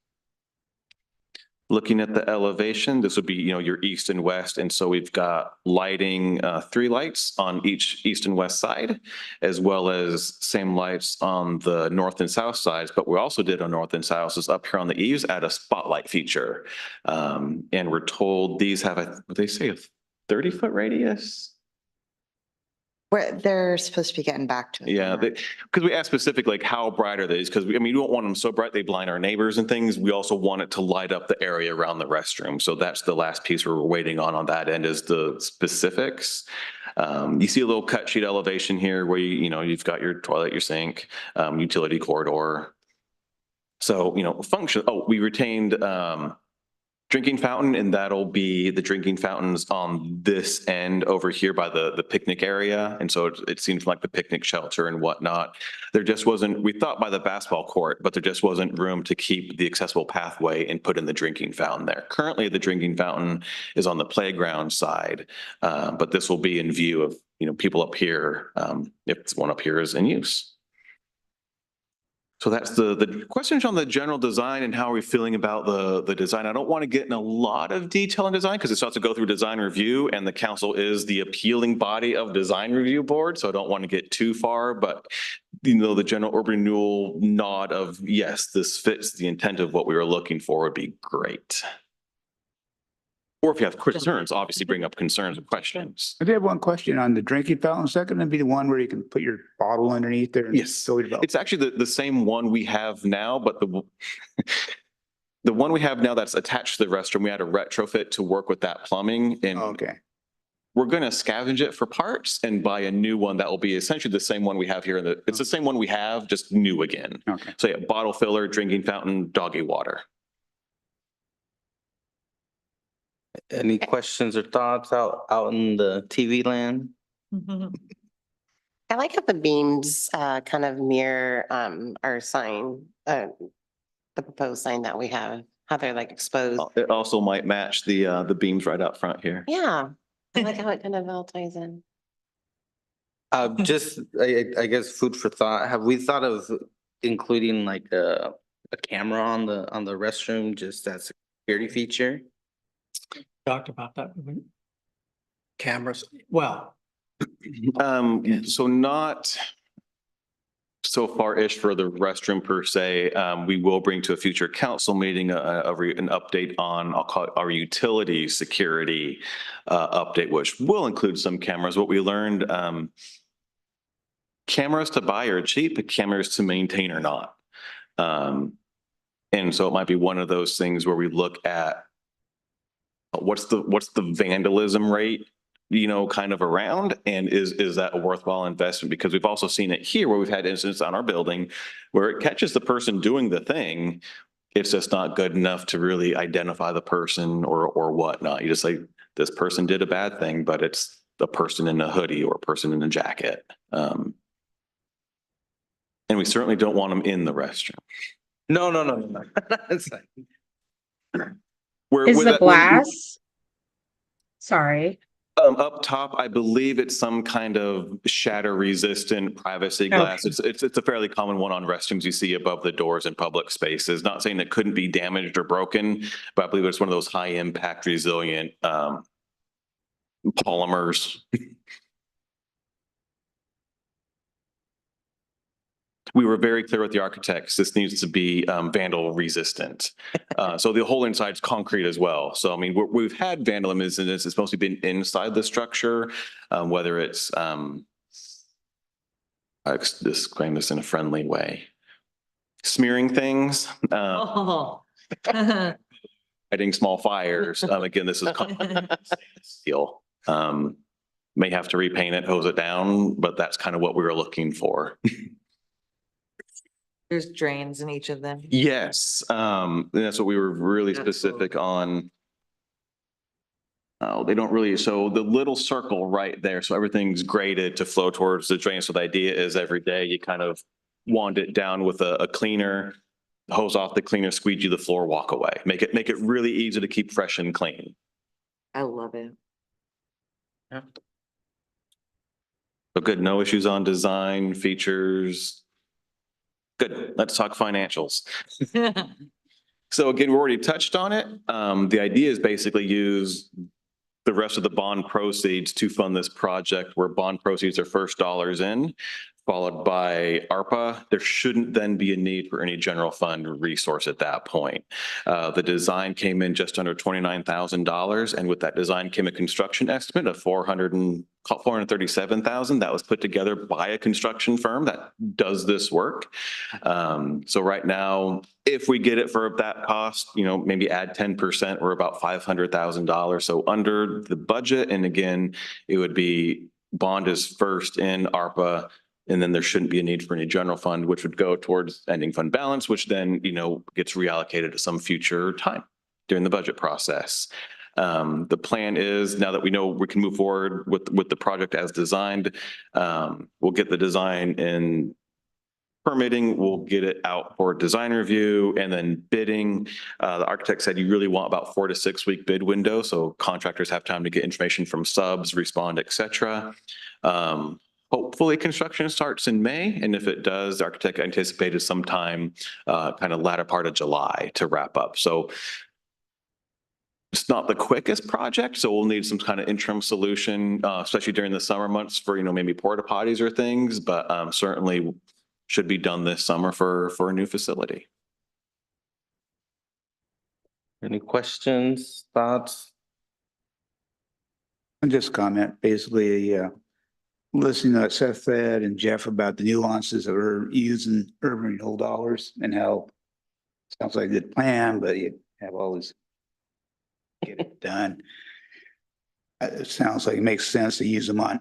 Looking at the elevation, this would be, your east and west. And so we've got lighting, 3 lights on each east and west side, as well as same lights on the north and south sides. But we also did on north and south is up here on the eaves, add a spotlight feature. And we're told these have what they say, a 30-foot radius. Where they're supposed to be getting back to it. Yeah, because we asked specifically, like, how bright are these? Because we don't want them so bright they blind our neighbors and things. We also want it to light up the area around the restroom. So that's the last piece we're waiting on that end is the specifics. You see a little cut sheet elevation here where you've got your toilet, your sink, utility corridor. So function. Oh, we retained drinking fountain, and that'll be the drinking fountains on this end over here by the picnic area. And so it seems like the picnic shelter and whatnot. There just wasn't, we thought by the basketball court, but there just wasn't room to keep the accessible pathway and put in the drinking fountain there. Currently, the drinking fountain is on the playground side, but this will be in view of, people up here, if one up here is in use. So that's the questions on the general design and how are we feeling about the design. I don't want to get in a lot of detail on design because it starts to go through design review and the council is the appealing body of design review board. So I don't want to get too far, but the general urban renewal nod of yes, this fits the intent of what we were looking for would be great. Or if you have concerns, obviously bring up concerns and questions. I did have one question on the drinking fountain. Is that going to be the one where you can put your bottle underneath there? and Yes, fill it up? it's actually the same one we have now, but the one we have now that's attached to the restroom, we had a retrofit to work with that plumbing and Okay. we're going to scavenge it for parts and buy a new one that will be essentially the same one we have here. It's the same one we have, just new again. Okay. So yeah, bottle filler, drinking fountain, doggy water. Any questions or thoughts out in the TV land? I like how the beams kind of mirror our sign, the proposed sign that we have, how they're like exposed. It also might match the beams right out front here. Yeah, I like how it kind of all ties in. Just, I guess, food for thought. Have we thought of including like a camera on the restroom just as a security feature? Talked about that. Cameras, well, So not so far-ish for the restroom per se. We will bring to a future council meeting an update on, I'll call it our utility security update, which will include some cameras. What we learned, cameras to buy are cheap, cameras to maintain are not. And so it might be one of those things where we look at what's the vandalism rate, kind of around, and is that a worthwhile investment? Because we've also seen it here where we've had incidents on our building where it catches the person doing the thing. It's just not good enough to really identify the person or whatnot. You just say this person did a bad thing, but it's a person in a hoodie or a person in a jacket. And we certainly don't want them in the restroom. No. It's like- Is the glass? Sorry. Up top, I believe it's some kind of shatter resistant privacy glass. Okay. It's a fairly common one on restrooms you see above the doors in public spaces. Not saying it couldn't be damaged or broken, but I believe it's one of those high impact resilient polymers. We were very clear with the architects, this needs to be vandal resistant. So the whole inside's concrete as well. So I mean, we've had vandalism incidents, it's mostly been inside the structure, whether it's, I'll disclaim this in a friendly way, smearing things, lighting small fires. Again, this is steel. May have to repaint it, hose it down, but that's kind of what we were looking for. There's drains in each of them. Yes, and that's what we were really specific on. Oh, they don't really, so the little circle right there, so everything's graded to flow towards the drain. So the idea is every day you kind of wand it down with a cleaner, hose off the cleaner, squeegee the floor, walk away. Make it really easy to keep fresh and clean. I love it. So good, no issues on design, features. Good, let's talk financials. So again, we already touched on it. The idea is basically use the rest of the bond proceeds to fund this project where bond proceeds are first dollars in, followed by ARPA. There shouldn't then be a need for any general fund resource at that point. The design came in just under $29,000. And with that design came a construction estimate of $437,000 that was put together by a construction firm that does this work. So right now, if we get it for that cost, maybe add 10%, we're about $500,000. So under the budget. And again, it would be bond is first in ARPA, and then there shouldn't be a need for any general fund, which would go towards ending fund balance, which then, gets reallocated to some future time during the budget process. The plan is, now that we know we can move forward with the project as designed, we'll get the design in permitting, we'll get it out for design review and then bidding. The architect said you really want about 4 to 6 week bid window. So contractors have time to get information from subs, respond, et cetera. hopefully construction starts in May. And if it does, the architect anticipated sometime kind of latter part of July to wrap up. So it's not the quickest project, so we'll need some kind of interim solution, especially during the summer months for, maybe porta potties or things, but certainly should be done this summer for a new facility. Any questions, thoughts? I'll just comment, basically, listening to what Seth said and Jeff about the nuances of using urban renewal dollars and how sounds like a good plan, but you have all this get it done. It sounds like it makes sense to use them on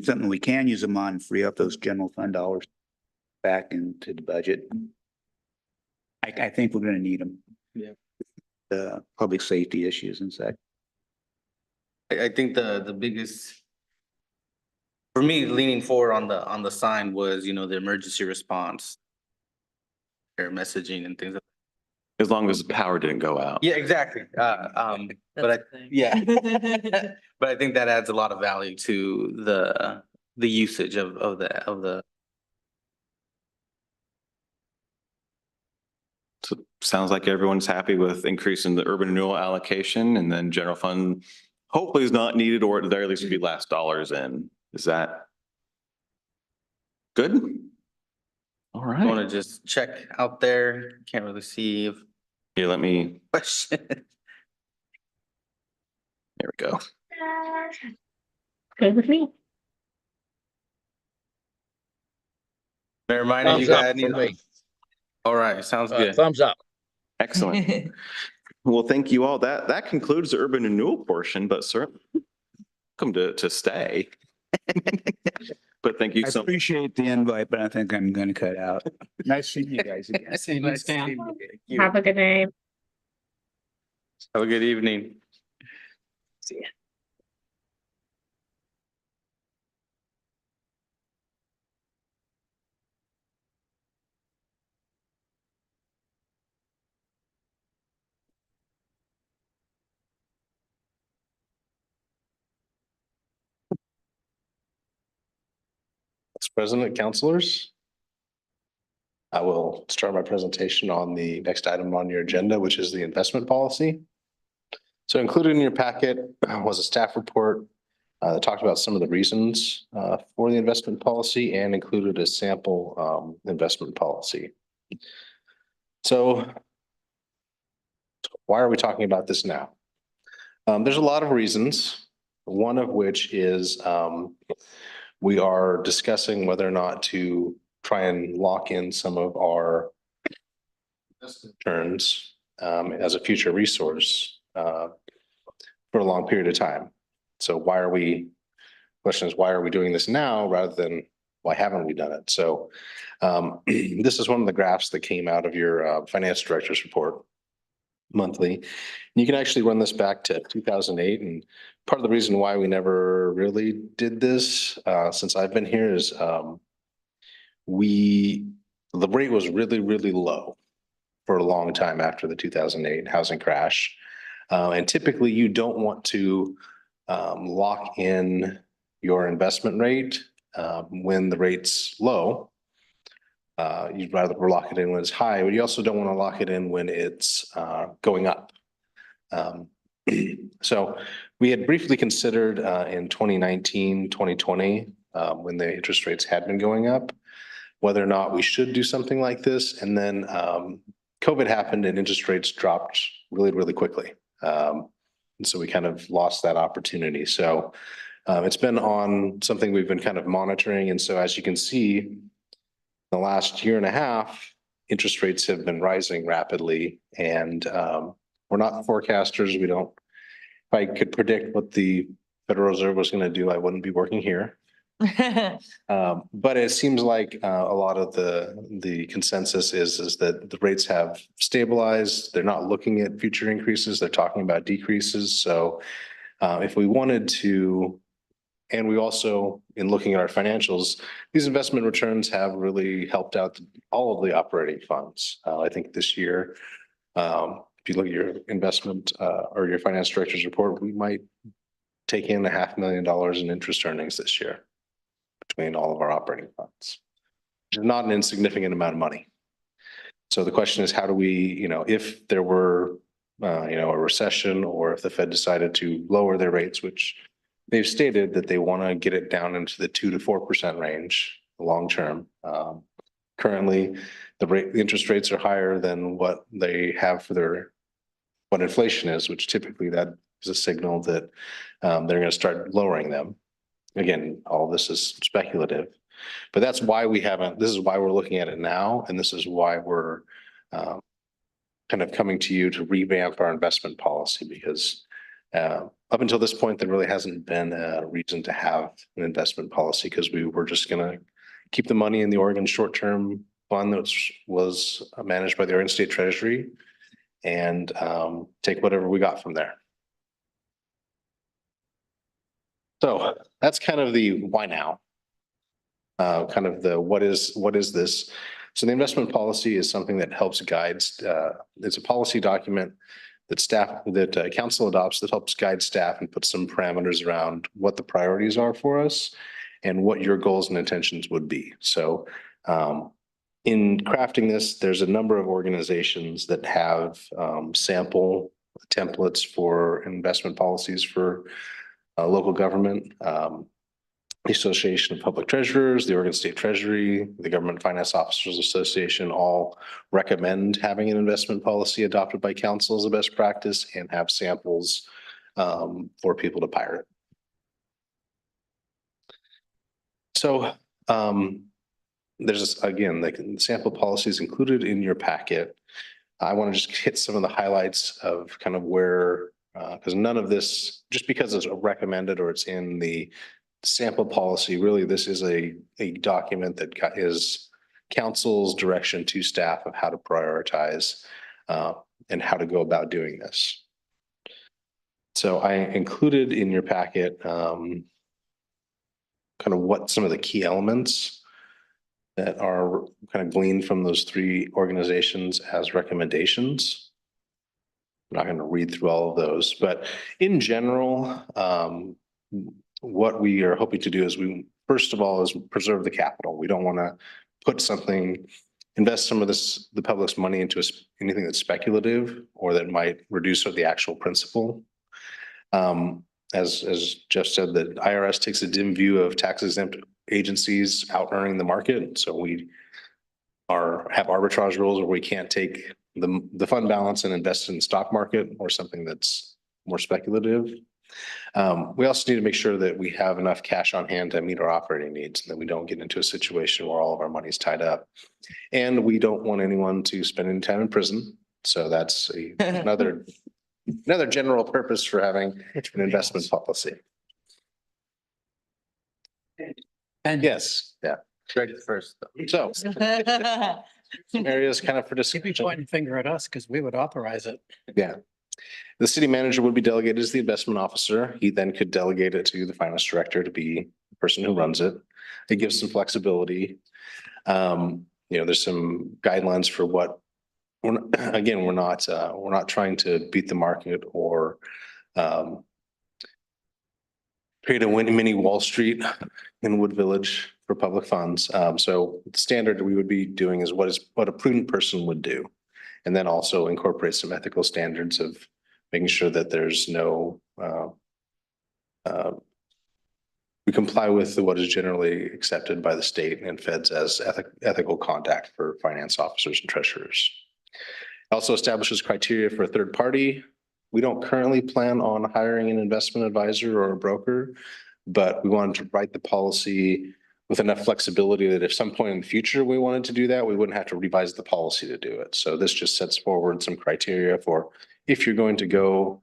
something we can use them on, free up those general fund dollars back into the budget. I think we're gonna need them. Yeah. The public safety issues and such. I think the biggest, for me, leaning forward on the sign was, the emergency response. Their messaging and things. As long as the power didn't go out. Yeah, exactly. But yeah. But I think that adds a lot of value to the usage of the. So sounds like everyone's happy with increasing the urban renewal allocation, and then general fund hopefully is not needed, or at the very least would be last dollars in. Is that good? All I right. want to just check out there. Can't really see if Here, let me, question. there we go. Good with me. May I remind you Thumbs up guys. for me. All right, sounds good. Thumbs up. Excellent. Well, thank you all. That concludes the urban renewal portion, but certainly welcome to stay. But thank you I so much. appreciate the invite, but I think I'm gonna cut out. Nice seeing you guys again. See you, Stan. Have a good day. Have a good evening. See ya. Mr. President, councilors. I will start my presentation on the next item on your agenda, which is the investment policy. So included in your packet was a staff report that talked about some of the reasons for the investment policy and included a sample investment policy. So why are we talking about this now? There's a lot of reasons, one of which is we are discussing whether or not to try and lock in some of our returns as a future resource for a long period of time. So question is, why are we doing this now rather than why haven't we done it? So this is one of the graphs that came out of your finance director's report monthly. And you can actually run this back to 2008. And part of the reason why we never really did this since I've been here is the rate was really, really low for a long time after the 2008 housing crash. And typically you don't want to lock in your investment rate when the rate's low. You'd rather lock it in when it's high, but you also don't want to lock it in when it's going up. So we had briefly considered in 2019, 2020, when the interest rates had been going up, whether or not we should do something like this. And then COVID happened and interest rates dropped really, really quickly. And so we kind of lost that opportunity. So it's been on something we've been kind of monitoring. And so as you can see, the last year and a half, interest rates have been rising rapidly, and we're not forecasters. We don't, if I could predict what the Federal Reserve was going to do, I wouldn't be working here. But it seems like a lot of the consensus is that the rates have stabilized. They're not looking at future increases. They're talking about decreases. So if we wanted to, and we also, in looking at our financials, these investment returns have really helped out all of the operating funds. I think this year, if you look at your investment or your finance director's report, we might take in $500,000 in interest earnings this year. between all of our operating funds, which is not an insignificant amount of money. So the question is, how do we, if there were, a recession, or if the Fed decided to lower their rates, which they've stated that they want to get it down into the 2 to 4% range, long term. Currently, the interest rates are higher than what they have for what inflation is, which typically that is a signal that they're going to start lowering them. Again, all this is speculative, but that's why this is why we're looking at it now. And this is why we're kind of coming to you to revamp our investment policy, because up until this point, there really hasn't been a reason to have an investment policy, because we were just going to keep the money in the Oregon short-term fund that was managed by the Oregon State Treasury, and take whatever we got from there. So that's kind of the why now. Kind of the what is this? So the investment policy is something that helps guides. It's a policy document that council adopts that helps guide staff and put some parameters around what the priorities are for us and what your goals and intentions would be. So in crafting this, there's a number of organizations that have sample templates for investment policies for local government. The Association of Public Treasurers, the Oregon State Treasury, the Government Finance Officers Association all recommend having an investment policy adopted by council as a best practice, and have samples for people to pirate. So there's, again, the sample policies included in your packet. I want to just hit some of the highlights of kind of where, because none of this, just because it's recommended or it's in the sample policy, really this is a document that is council's direction to staff of how to prioritize and how to go about doing this. So I included in your packet kind of what some of the key elements that are kind of gleaned from those three organizations as recommendations. I'm not going to read through all of those, but in general, what we are hoping to do is first of all, is preserve the capital. We don't want to invest some of the public's money into anything that's speculative or that might reduce the actual principal. As Jeff said, the IRS takes a dim view of tax exempt agencies out earning the market. So we have arbitrage rules where we can't take the fund balance and invest in the stock market or something that's more speculative. We also need to make sure that we have enough cash on hand to meet our operating needs, and that we don't get into a situation where all of our money is tied up. And we don't want anyone to spend any time in prison. So that's another general purpose for having an investment policy. And yes, yeah. Greg first. So some areas kind of for keep discussion. pointing finger at us because we would authorize it. Yeah. The city manager would be delegated as the investment officer. He then could delegate it to the finance director to be the person who runs it. It gives some flexibility. There's some guidelines for what we're not trying to beat the market or create a mini Wall Street in Wood Village for public funds. So the standard we would be doing is what a prudent person would do. And then also incorporate some ethical standards of making sure that there's no, we comply with what is generally accepted by the state and feds as ethical conduct for finance officers and treasurers. It also establishes criteria for a third party. We don't currently plan on hiring an investment advisor or a broker, but we wanted to write the policy with enough flexibility that if some point in the future we wanted to do that, we wouldn't have to revise the policy to do it. So this just sets forward some criteria for if you're going to go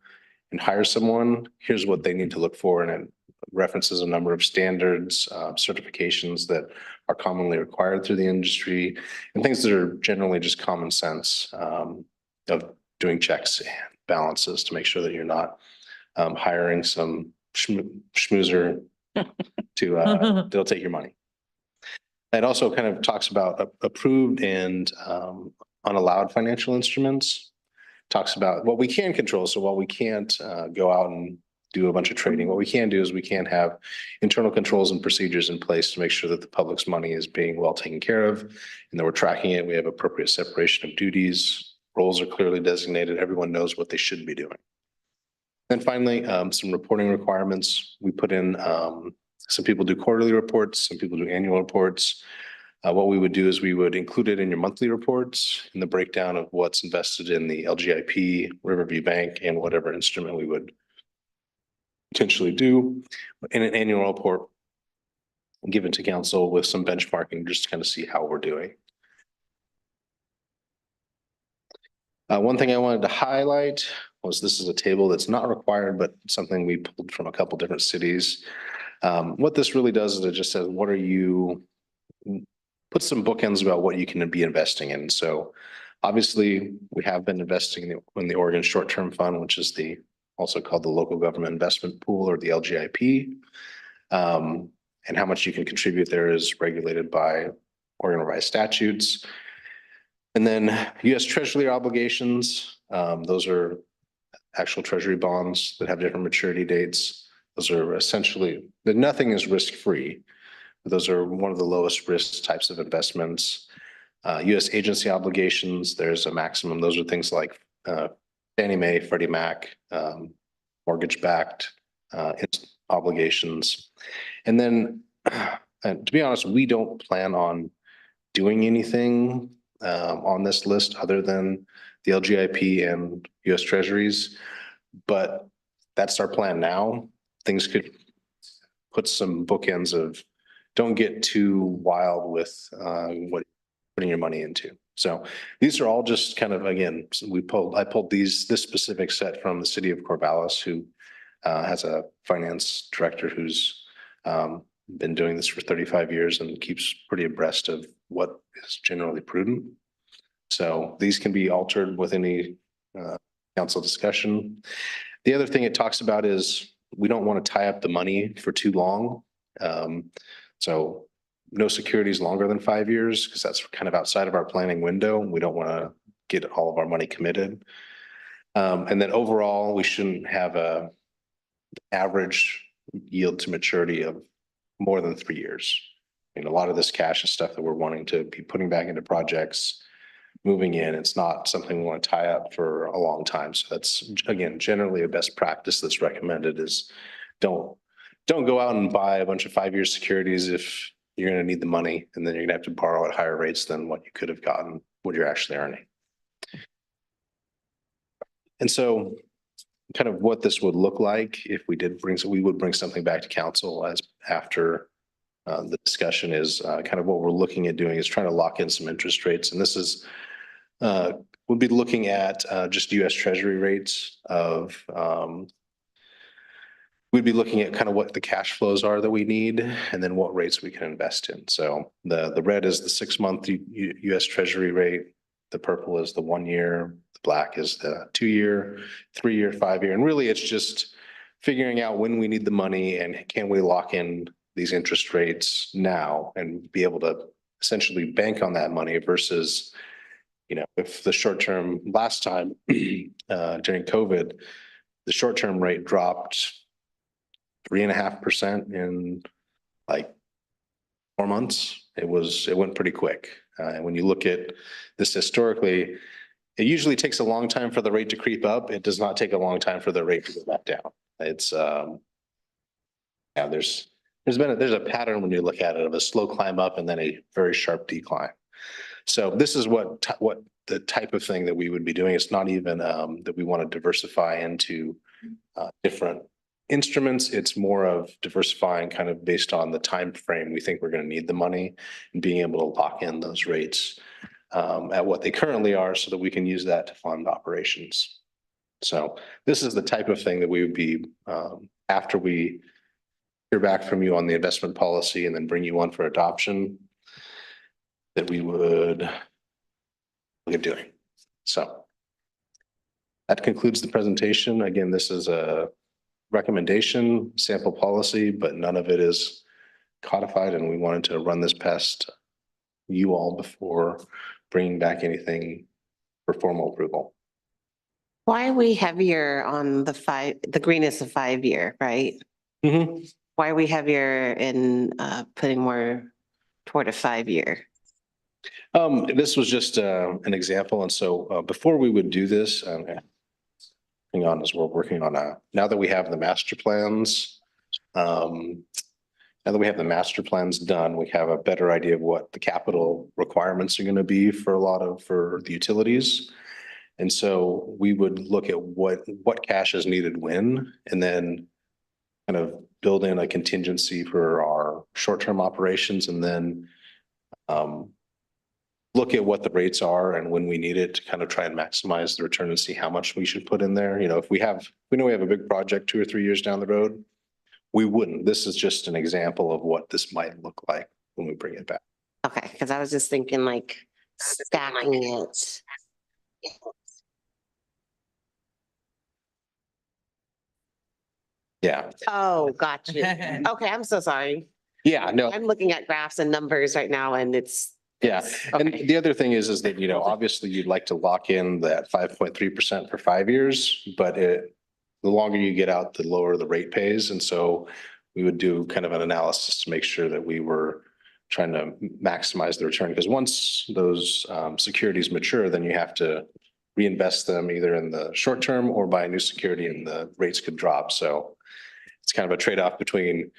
and hire someone, here's what they need to look for. And it references a number of standards, certifications that are commonly required through the industry, and things that are generally just common sense of doing checks and balances to make sure that you're not hiring some schmoozer they'll take your money. It also kind of talks about approved and unallowed financial instruments, talks about what we can control. So while we can't go out and do a bunch of trading. What we can do is we can have internal controls and procedures in place to make sure that the public's money is being well taken care of and that we're tracking it. We have appropriate separation of duties. Roles are clearly designated. Everyone knows what they should be doing. And finally, some reporting requirements. We put in, some people do quarterly reports, some people do annual reports. What we would do is we would include it in your monthly reports in the breakdown of what's invested in the LGIP, Riverview Bank, and whatever instrument we would potentially do in an annual report given to council with some benchmarking, just to kind of see how we're doing. One thing I wanted to highlight was this is a table that's not required, but something we pulled from a couple different cities. What this really does is it just says, what are you, put some bookends about what you can be investing in. So obviously we have been investing in the Oregon Short-Term Fund, which is also called the Local Government Investment Pool, or the LGIP. And how much you can contribute there is regulated by Oregon revised statutes. And then US Treasury obligations, those are actual Treasury bonds that have different maturity dates. Those are essentially, nothing is risk-free. Those are one of the lowest risk types of investments. US agency obligations, there's a maximum. Those are things like Fannie Mae, Freddie Mac, mortgage-backed obligations. And then, to be honest, we don't plan on doing anything on this list other than the LGIP and US Treasuries, but that's our plan now. Things could put some bookends of don't get too wild with what putting your money into. So these are all just kind of, again, I pulled this specific set from the city of Corvallis, who has a finance director who's been doing this for 35 years and keeps pretty abreast of what is generally prudent. So these can be altered with any council discussion. The other thing it talks about is we don't want to tie up the money for too long. So no securities longer than 5 years, because that's kind of outside of our planning window. We don't want to get all of our money committed. And then overall, we shouldn't have a average yield to maturity of more than 3 years. I mean, a lot of this cash is stuff that we're wanting to be putting back into projects, moving in. It's not something we want to tie up for a long time. So that's, again, generally a best practice that's recommended is don't go out and buy a bunch of 5-year securities if you're going to need the money, and then you're going to have to borrow at higher rates than what you could have gotten, what you're actually earning. And so kind of what this would look like if we did bring, so we would bring something back to council as after the discussion is kind of what we're looking at doing is trying to lock in some interest rates. And this is, we'll be looking at just US Treasury rates of, we'd be looking at kind of what the cash flows are that we need and then what rates we can invest in. So the red is the 6-month US Treasury rate. The purple is the 1 year. The black is the 2 year, 3 year, 5 year. And really it's just figuring out when we need the money and can we lock in these interest rates now and be able to essentially bank on that money versus, you know, if the short term last time during COVID, the short term rate dropped 3.5% in like 4 months. It went pretty quick. And when you look at this historically, it usually takes a long time for the rate to creep up. It does not take a long time for the rate to go back down. It's there's a pattern when you look at it of a slow climb up and then a very sharp decline. So this is what the type of thing that we would be doing. It's not even that we want to diversify into different instruments. It's more of diversifying kind of based on the time frame we think we're going to need the money and being able to lock in those rates at what they currently are so that we can use that to fund operations. So this is the type of thing that we would be after we hear back from you on the investment policy and then bring you on for adoption that we would look at doing. So that concludes the presentation. Again, this is a recommendation, sample policy, but none of it is codified, and we wanted to run this past you all before bringing back anything for formal approval. Why are we heavier on the greenest of 5-year, right? Mhm. Why are we heavier in putting more toward a 5-year? This was just an example. And so before we would do this, hang on, as we're working on now that we have the master plans, now that we have the master plans done, we have a better idea of what the capital requirements are going to be for for the utilities. And so we would look at what cash is needed when, and then kind of build in a contingency for our short-term operations, and then look at what the rates are and when we need it to kind of try and maximize the return and see how much we should put in there. You know, if we know we have a big project 2 or 3 years down the road, we wouldn't. This is just an example of what this might look like when we bring it back. Okay, because I was just thinking like stacking it. Yeah. Oh, got you. Okay, I'm so sorry. Yeah, no. I'm looking at graphs and numbers right now and Yeah, and okay. the other thing is that, you know, obviously you'd like to lock in that 5.3% for 5 years, but the longer you get out, the lower the rate pays. And so we would do kind of an analysis to make sure that we were trying to maximize the return, because once those securities mature, then you have to reinvest them either in the short term or buy a new security, and the rates could drop. So it's kind of a trade-off between, do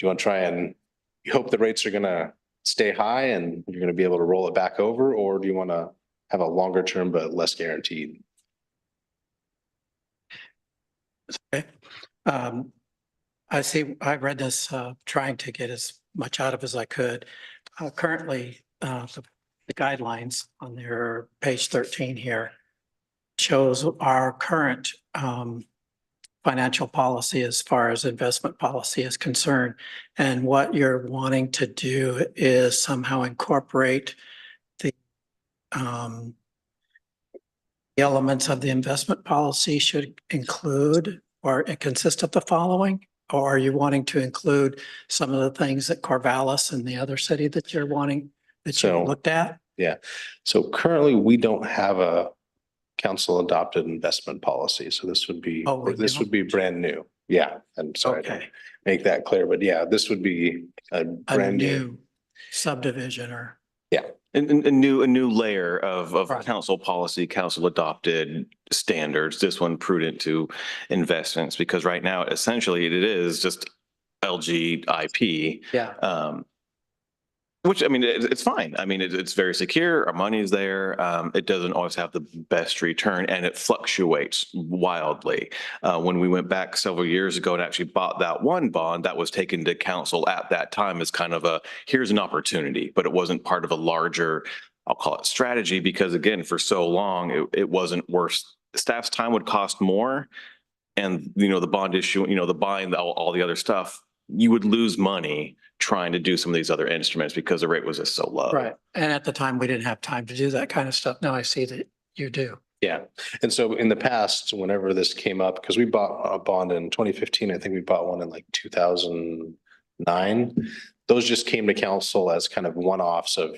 you want to try and you hope the rates are going to stay high and you're going to be able to roll it back over, or do you want to have a longer term but less guaranteed? Okay. I read this, trying to get as much out of as I could. Currently, the guidelines on their page 13 here shows our current financial policy as far as investment policy is concerned. And what you're wanting to do is somehow incorporate the elements of the investment policy should include or consist of the following? Or are you wanting to include some of the things that Corvallis and the other city that you're wanting, that you looked at? Yeah. So currently we don't have a council adopted investment policy. So this would be, this would be brand new. Yeah. I'm sorry to make that clear, but yeah, this would be a brand new subdivision or. Yeah. A new layer of council policy, council adopted standards, this one prudent to investments, because right now essentially it is just LGIP. Yeah. Which, I mean, it's fine. I mean, it's very secure. Our money is there. It doesn't always have the best return, and it fluctuates wildly. When we went back several years ago and actually bought that one bond, that was taken to council at that time as kind of here's an opportunity, but it wasn't part of a larger, I'll call it strategy, because again, for so long, it wasn't worth, staff's time would cost more. And, you know, the bond issue, you know, the buying, all the other stuff, you would lose money trying to do some of these other instruments because the rate was just so low. Right. And at the time, we didn't have time to do that kind of stuff. Now I see that you do. Yeah. And so in the past, whenever this came up, because we bought a bond in 2015, I think we bought one in like 2009. Those just came to council as kind of one-offs of,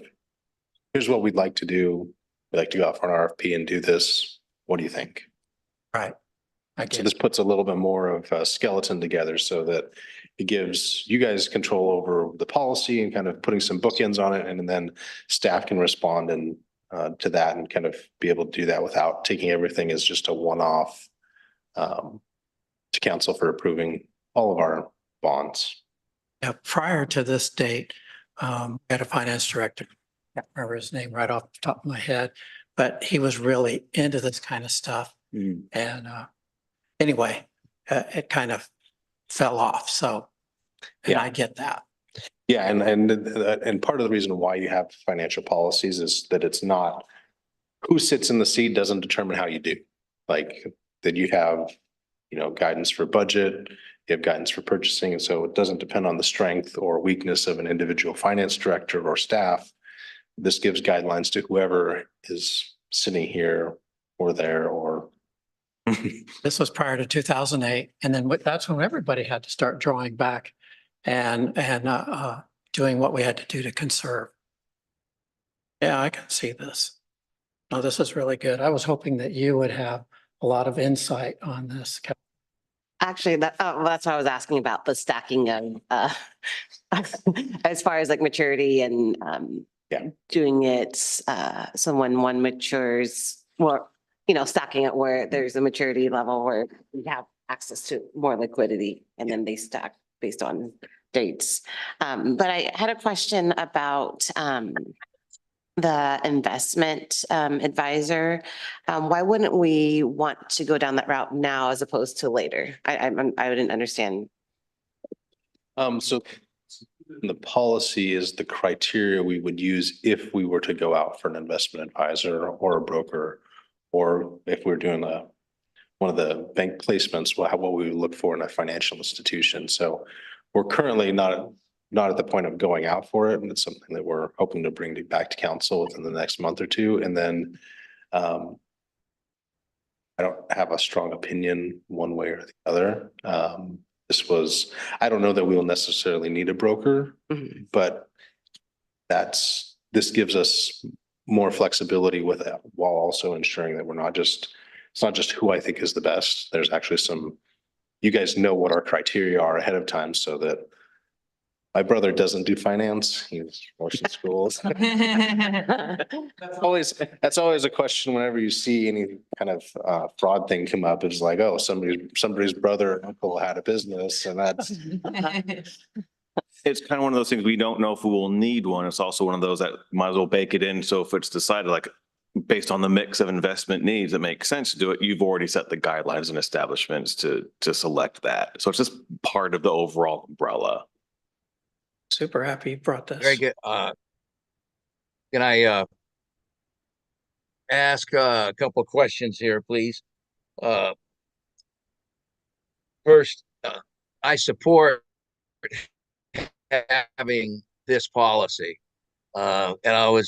here's what we'd like to do. We'd like to go out for an RFP and do this. What do you think? Right. So this puts a little bit more of a skeleton together so that it gives you guys control over the policy and kind of putting some bookends on it. And then staff can respond and to that and kind of be able to do that without taking everything as just a one-off to council for approving all of our bonds. Yeah, prior to this date, we had a finance director. I can't remember his name right off the top of my head, but he was really into this kind of stuff. And anyway, it kind of fell off. So, and I get that. Yeah, and part of the reason why you have financial policies is that it's not who sits in the seat doesn't determine how you do. Like that you have, you know, guidance for budget, you have guidance for purchasing. And so it doesn't depend on the strength or weakness of an individual finance director or staff. This gives guidelines to whoever is sitting here or there or. This was prior to 2008. And then that's when everybody had to start drawing back and doing what we had to do to conserve. Yeah, I can see this. No, this is really good. I was hoping that you would have a lot of insight on this. Actually, that's what I was asking about, the stacking of, as far as like maturity and, doing it, so when one matures, or, stacking it where there's a maturity level where we have access to more liquidity and then they stack based on dates. But I had a question about, the investment advisor. Why wouldn't we want to go down that route now as opposed to later? I didn't understand. So the policy is the criteria we would use if we were to go out for an investment advisor or a broker, or if we're doing one of the bank placements, what we would look for in a financial institution. So we're currently not at the point of going out for it. And it's something that we're hoping to bring back to council within the next month or two. And then I don't have a strong opinion one way or the other. I don't know that we will necessarily need a broker, but this gives us more flexibility with it while also ensuring that it's not just who I think is the best. There's actually you guys know what our criteria are ahead of time so that my brother doesn't do finance. He works in schools. That's always a question whenever you see any kind of fraud thing come up. It's like, oh, somebody's brother or uncle had a business, and that's. It's kind of one of those things, we don't know if we will need one. It's also one of those that might as well bake it in. So if it's decided like based on the mix of investment needs that make sense to do it, you've already set the guidelines and establishments to select that. So it's just part of the overall umbrella. Super happy you brought this. Very good. Can I ask a couple of questions here, please? First, I support having this policy. And I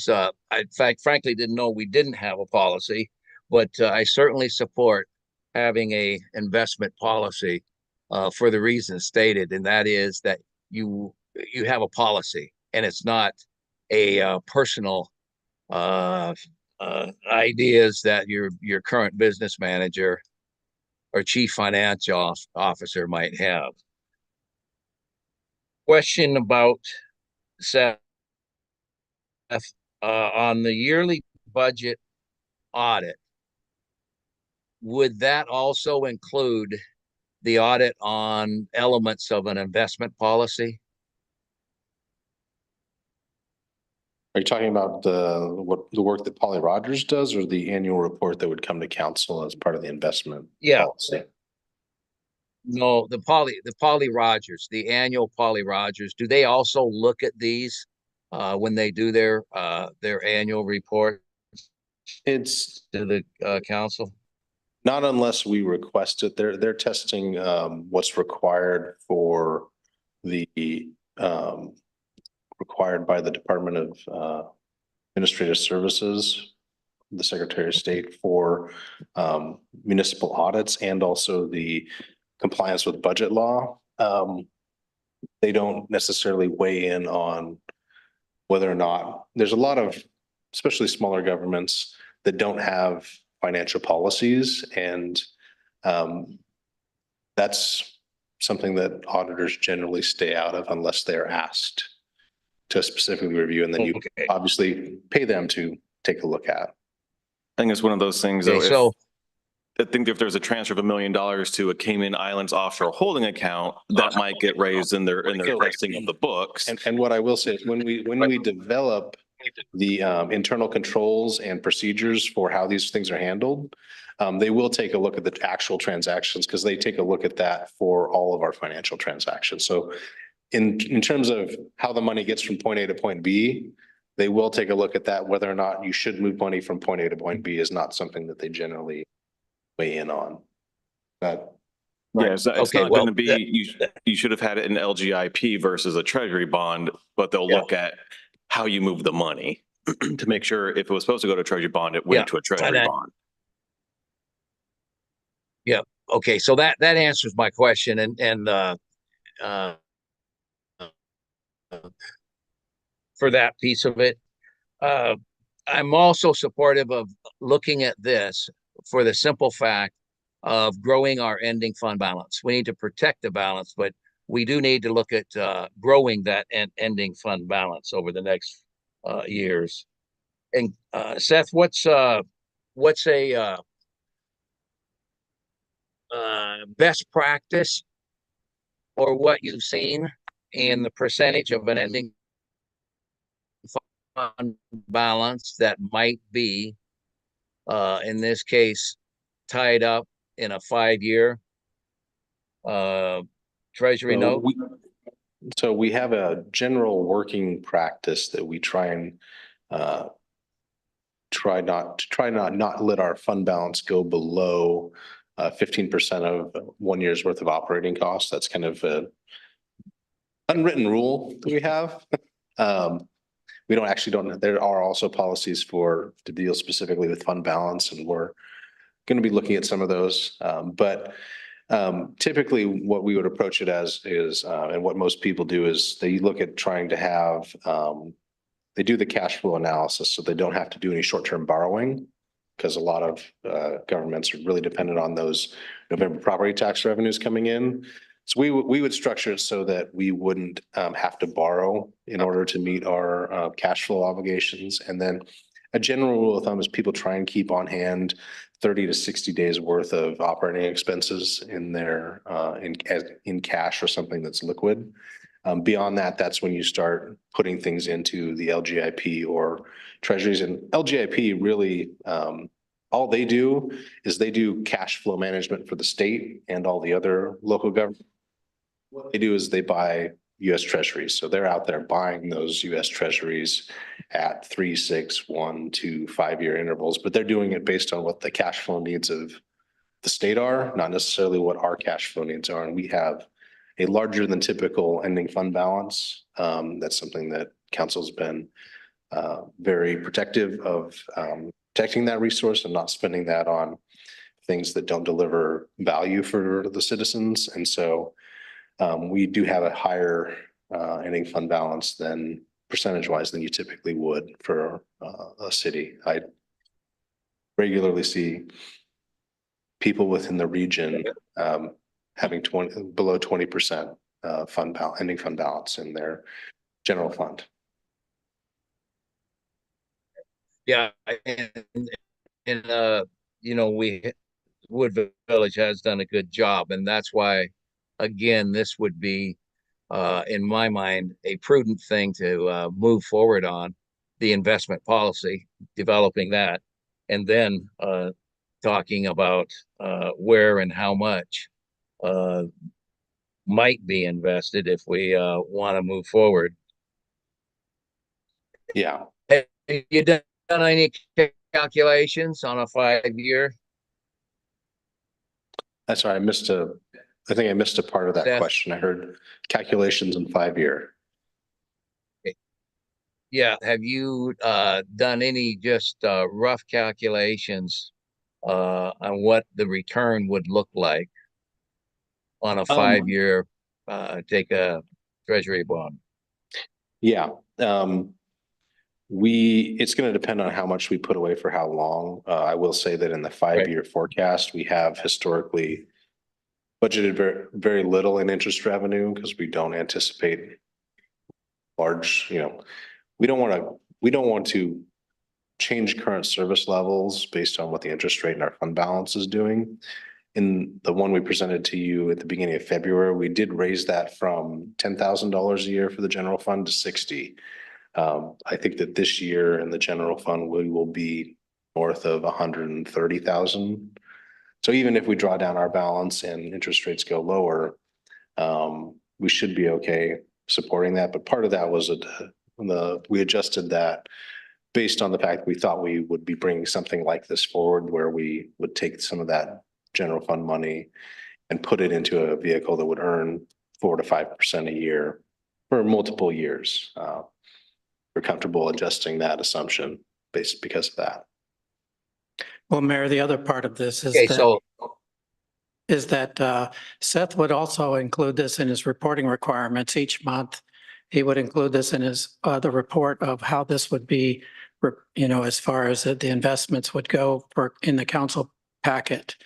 in fact, frankly, didn't know we didn't have a policy, but I certainly support having a investment policy for the reasons stated, and that is that you have a policy and it's not a personal ideas that your current business manager or chief financial officer might have. Question about Seth, on the yearly budget audit, would that also include the audit on elements of an investment policy? Are you talking about the work that Polly Rogers does, or the annual report that would come to council as part of the investment policy? No, the Polly Rogers, the annual Polly Rogers, do they also look at these when they do their annual report? It's to the council? Not unless we request it. They're testing what's required for the required by the Department of Administrative Services, the Secretary of State, for municipal audits and also the compliance with budget law. They don't necessarily weigh in on whether or not there's a lot of, especially smaller governments, that don't have financial policies, and that's something that auditors generally stay out of unless they're asked to specifically review, and then you obviously pay them to take a look at. I think it's one of those things, though. I think if there's a transfer of $1 million to a Cayman Islands offshore holding account, that might get raised in their listing of the books. And what I will say is when we develop the internal controls and procedures for how these things are handled, they will take a look at the actual transactions, because they take a look at that for all of our financial transactions. So in terms of how the money gets from point A to point B, they will take a look at that. Whether or not you should move money from point A to point B is not something that they generally weigh in on. But yeah, it's not going to be, you should have had it in LGIP versus a treasury bond, but they'll look at how you move the money to make sure if it was supposed to go to a treasury bond, it went to a treasury bond. Yeah. Okay. So that answers my question. And for that piece of it, I'm also supportive of looking at this for the simple fact of growing our ending fund balance. We need to protect the balance, but we do need to look at growing that ending fund balance over the next years. And Seth, what's a best practice or what you've seen in the percentage of an ending fund balance that might be, in this case, tied up in a 5-year treasury note? So we have a general working practice that we try and try not let our fund balance go below 15% of 1 year's worth of operating costs. That's kind of a unwritten rule that we have. We don't, there are also policies to deal specifically with fund balance, and we're going to be looking at some of those. But typically what we would approach it as is, and what most people do is they look at trying to have, they do the cash flow analysis so they don't have to do any short-term borrowing, because a lot of governments are really dependent on those November property tax revenues coming in. So we would structure it so that we wouldn't have to borrow in order to meet our cash flow obligations. And then a general rule of thumb is people try and keep on hand 30 to 60 days worth of operating expenses in their in cash or something that's liquid. Beyond that, that's when you start putting things into the LGIP or treasuries. And LGIP really, all they do is they do cash flow management for the state and all the other local government. What they do is they buy US treasuries. So they're out there buying those US treasuries at 3, 6, 1, 2, 5-year intervals, but they're doing it based on what the cash flow needs of the state are, not necessarily what our cash flow needs are. And we have a larger than typical ending fund balance. That's something that council's been very protective of, protecting that resource and not spending that on things that don't deliver value for the citizens. And so we do have a higher ending fund balance than percentage-wise than you typically would for a city. I regularly see people within the region having below 20% ending fund balance in their general fund. Yeah, and Wood Village has done a good job, and that's why, again, this would be, in my mind, a prudent thing to move forward on the investment policy, developing that, and then talking about where and how much might be invested if we want to move forward. Yeah. Have you done any calculations on a 5-year? That's right. I think I missed a part of that question. I heard calculations in 5-year. Yeah. Have you done any just rough calculations on what the return would look like on a 5-year, take a treasury bond? Yeah. It's going to depend on how much we put away for how long. I will say that in the 5-year forecast, we have historically budgeted very, very little in interest revenue because we don't anticipate large, we don't want to change current service levels based on what the interest rate in our fund balance is doing. In the one we presented to you at the beginning of February, we did raise that from $10,000 a year for the general fund to $60,000. I think that this year in the general fund, we will be north of $130,000. So even if we draw down our balance and interest rates go lower, we should be okay supporting that. But part of that was we adjusted that based on the fact that we thought we would be bringing something like this forward, where we would take some of that general fund money and put it into a vehicle that would earn 4 to 5% a year for multiple years. We're comfortable adjusting that assumption because of that. Well, Mayor, the other part of this is that Seth would also include this in his reporting requirements each month. He would include this in his the report of how this would be, as far as the investments would go in the council packet.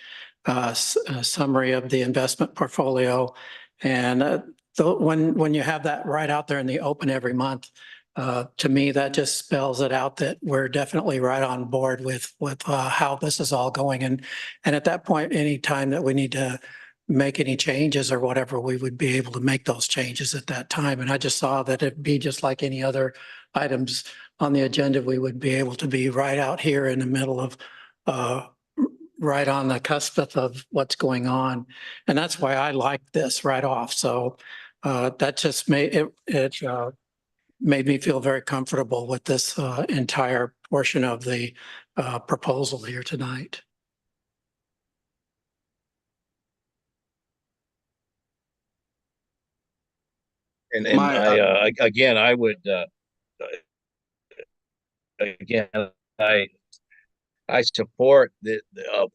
summary of the investment portfolio. And when you have that right out there in the open every month, to me, that just spells it out that we're definitely right on board with how this is all going. And at that point, any time that we need to make any changes or whatever, we would be able to make those changes at that time. And I just saw that it'd be just like any other items on the agenda. We would be able to be right out here in the middle of, right on the cusp of what's going on. And that's why I like this right off. So that just made it made me feel very comfortable with this entire portion of the proposal here tonight. And My, again, I would, again, I support the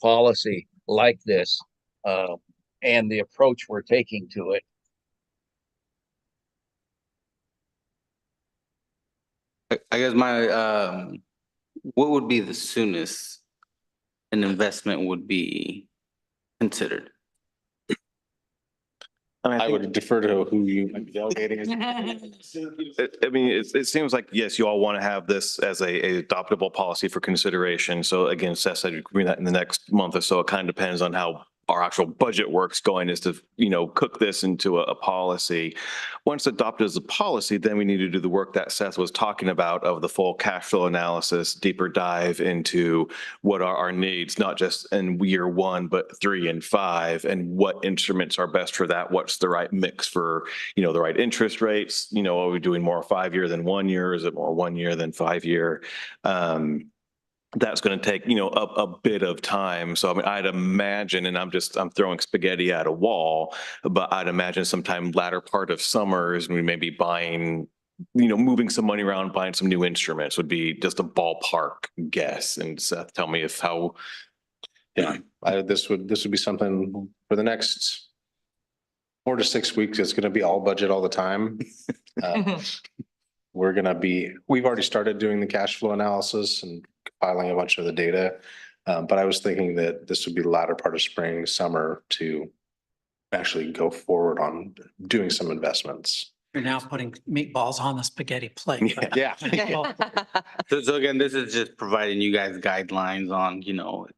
policy like this, and the approach we're taking to it. I guess what would be the soonest an investment would be considered? I would defer to who you might be delegating. I mean, it seems like, yes, you all want to have this as a adoptable policy for consideration. So again, Seth said, bring that in the next month or so. It kind of depends on how our actual budget works going is to, cook this into a policy. Once adopted as a policy, then we need to do the work that Seth was talking about of the full cash flow analysis, deeper dive into what are our needs, not just in year 1, but 3 and 5, and what instruments are best for that. What's the right mix for, the right interest rates? Are we doing more 5-year than 1 year? Is it more 1 year than 5-year? That's going to take, a bit of time. So, I mean, I'd imagine, and I'm throwing spaghetti at a wall, but I'd imagine sometime latter part of summers, we may be buying, moving some money around, buying some new instruments would be just a ballpark guess. And Seth, tell me Yeah, this would be something for the next 4 to 6 weeks. It's going to be all budget all the time. We've already started doing the cash flow analysis and compiling a bunch of the data. But I was thinking that this would be the latter part of spring, summer to actually go forward on doing some investments. You're now putting meatballs on the spaghetti plate. Yeah. So again, this is just providing you guys guidelines on,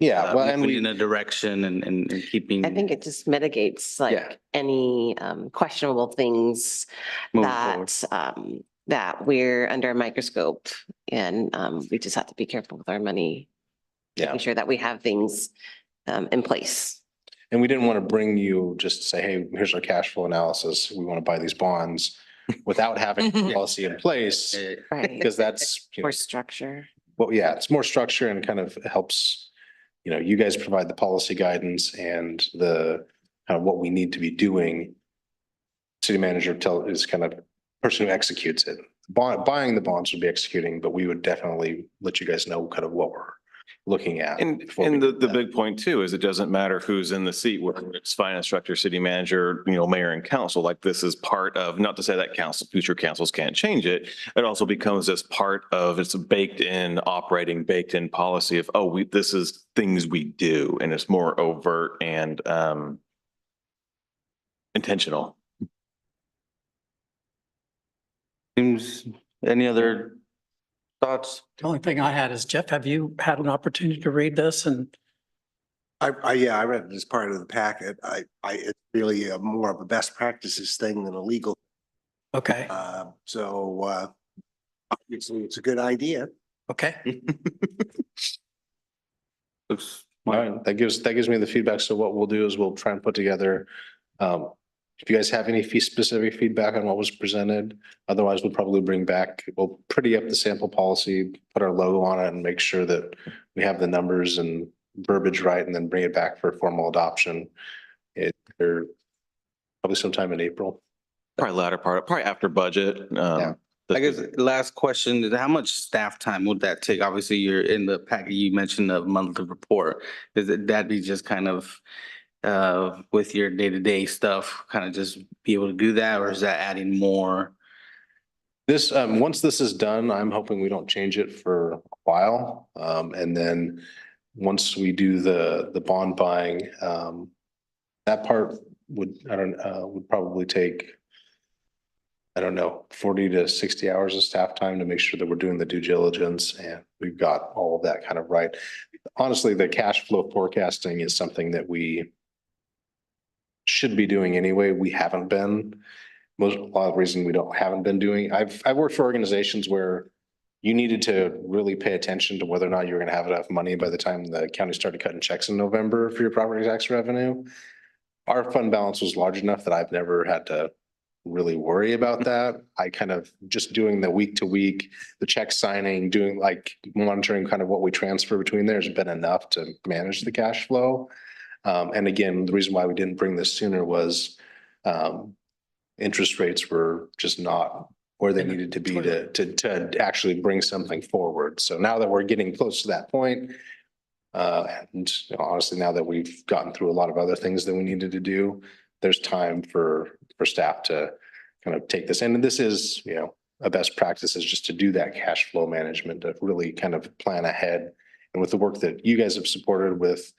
Yeah, well, and moving in a direction and keeping. I think it just mitigates Yeah. like any questionable things moving forward. that we're under a microscope, and we just have to be careful with our money. Yeah. Making sure that we have things in place. And we didn't want to bring you just to say, hey, here's our cash flow analysis. We want to buy these bonds without having a policy in place. Right. Because that's, More structure. well, yeah, it's more structure and kind of helps, you guys provide the policy guidance and the kind of what we need to be doing. City manager is kind of person who executes it. Buying the bonds would be executing, but we would definitely let you guys know kind of what we're looking at. And the big point too is it doesn't matter who's in the seat, whether it's finance director, city manager, mayor and council. Like, this is part of, not to say that future councils can't change it. It also becomes this part of, it's a baked in policy of, this is things we do, and it's more overt and intentional. Any other thoughts? The only thing I had is, Jeff, have you had an opportunity to read this? And I read it as part of the packet. It's really more of a best practices thing than a legal. okay, So obviously it's a good idea. okay. Looks. All right, that gives me the feedback. So what we'll do is we'll try and put together, if you guys have any specific feedback on what was presented, otherwise we'll probably we'll pretty up the sample policy, put our logo on it and make sure that we have the numbers and verbiage right, and then bring it back for formal adoption. Probably sometime in April. Probably latter part, probably after budget. Yeah. I guess last question is, how much staff time would that take? Obviously, you're in the packet, you mentioned the monthly report. That'd be just kind of with your day-to-day stuff, kind of just be able to do that, or is that adding more? This, once this is done, I'm hoping we don't change it for a while. And then once we do the bond buying, that part would, would probably take, I don't know, 40 to 60 hours of staff time to make sure that we're doing the due diligence and we've got all of that kind of right. Honestly, the cash flow forecasting is something that we should be doing anyway. We haven't been. A lot of the reason we haven't been doing. I've worked for organizations where you needed to really pay attention to whether or not you were going to have enough money by the time the county started cutting checks in November for your property tax revenue. Our fund balance was large enough that I've never had to really worry about that. I kind of just doing the week to week, the check signing, doing like monitoring kind of what we transfer between there has been enough to manage the cash flow. And again, the reason why we didn't bring this sooner was interest rates were just not where they needed to be to actually bring something forward. So now that we're getting close to that point, and honestly, now that we've gotten through a lot of other things that we needed to do, there's time for staff to kind of take this. And this is, a best practice is just to do that cash flow management, to really kind of plan ahead. And with the work that you guys have supported with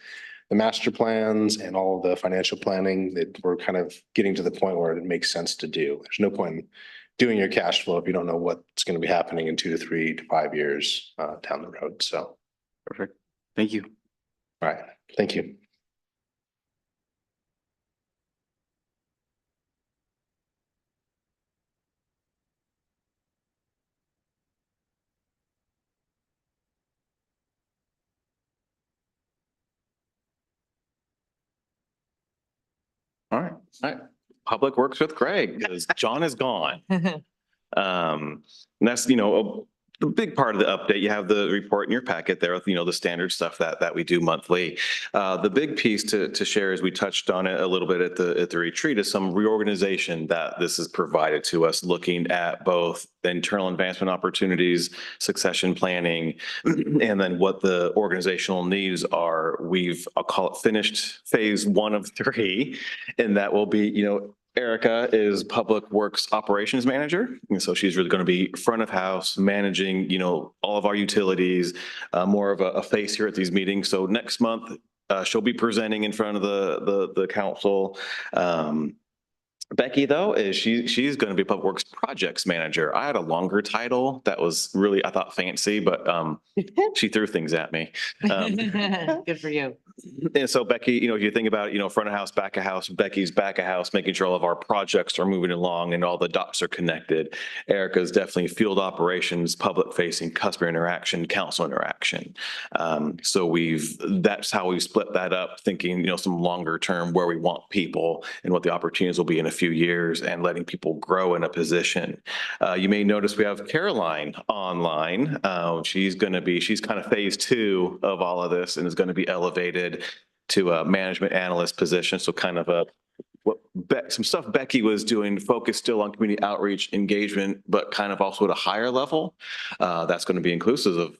the master plans and all of the financial planning, that we're kind of getting to the point where it makes sense to do. There's no point in doing your cash flow if you don't know what's going to be happening in 2 to 3 to 5 years down the road. So. Perfect. Thank you. All right. Thank you. All right. All right. Public Works with Greg, because John is gone. And that's, the big part of the update. You have the report in your packet there with, the standard stuff that we do monthly. The big piece to share, as we touched on it a little bit at the retreat, is some reorganization that this has provided to us, looking at both the internal advancement opportunities, succession planning, and then what the organizational needs are. I'll call it finished phase 1 of 3, and that will be, Erica is Public Works Operations Manager. And so she's really going to be front of house, managing, all of our utilities, more of a face here at these meetings. So next month, she'll be presenting in front of the council. Becky, though, she's going to be Public Works Projects Manager. I had a longer title that was really, I thought, fancy, but she threw things at me. Good for you. And so Becky, if you think about, front of house, back of house, Becky's back of house, making sure all of our projects are moving along and all the dots are connected. Erica's definitely field operations, public facing, customer interaction, council interaction. So that's how we split that up, thinking, some longer term where we want people and what the opportunities will be in a few years, and letting people grow in a position. You may notice we have Caroline online. She's kind of phase 2 of all of this and is going to be elevated to a management analyst position. So kind of some stuff Becky was doing, focused still on community outreach engagement, but kind of also at a higher level. That's going to be inclusive of,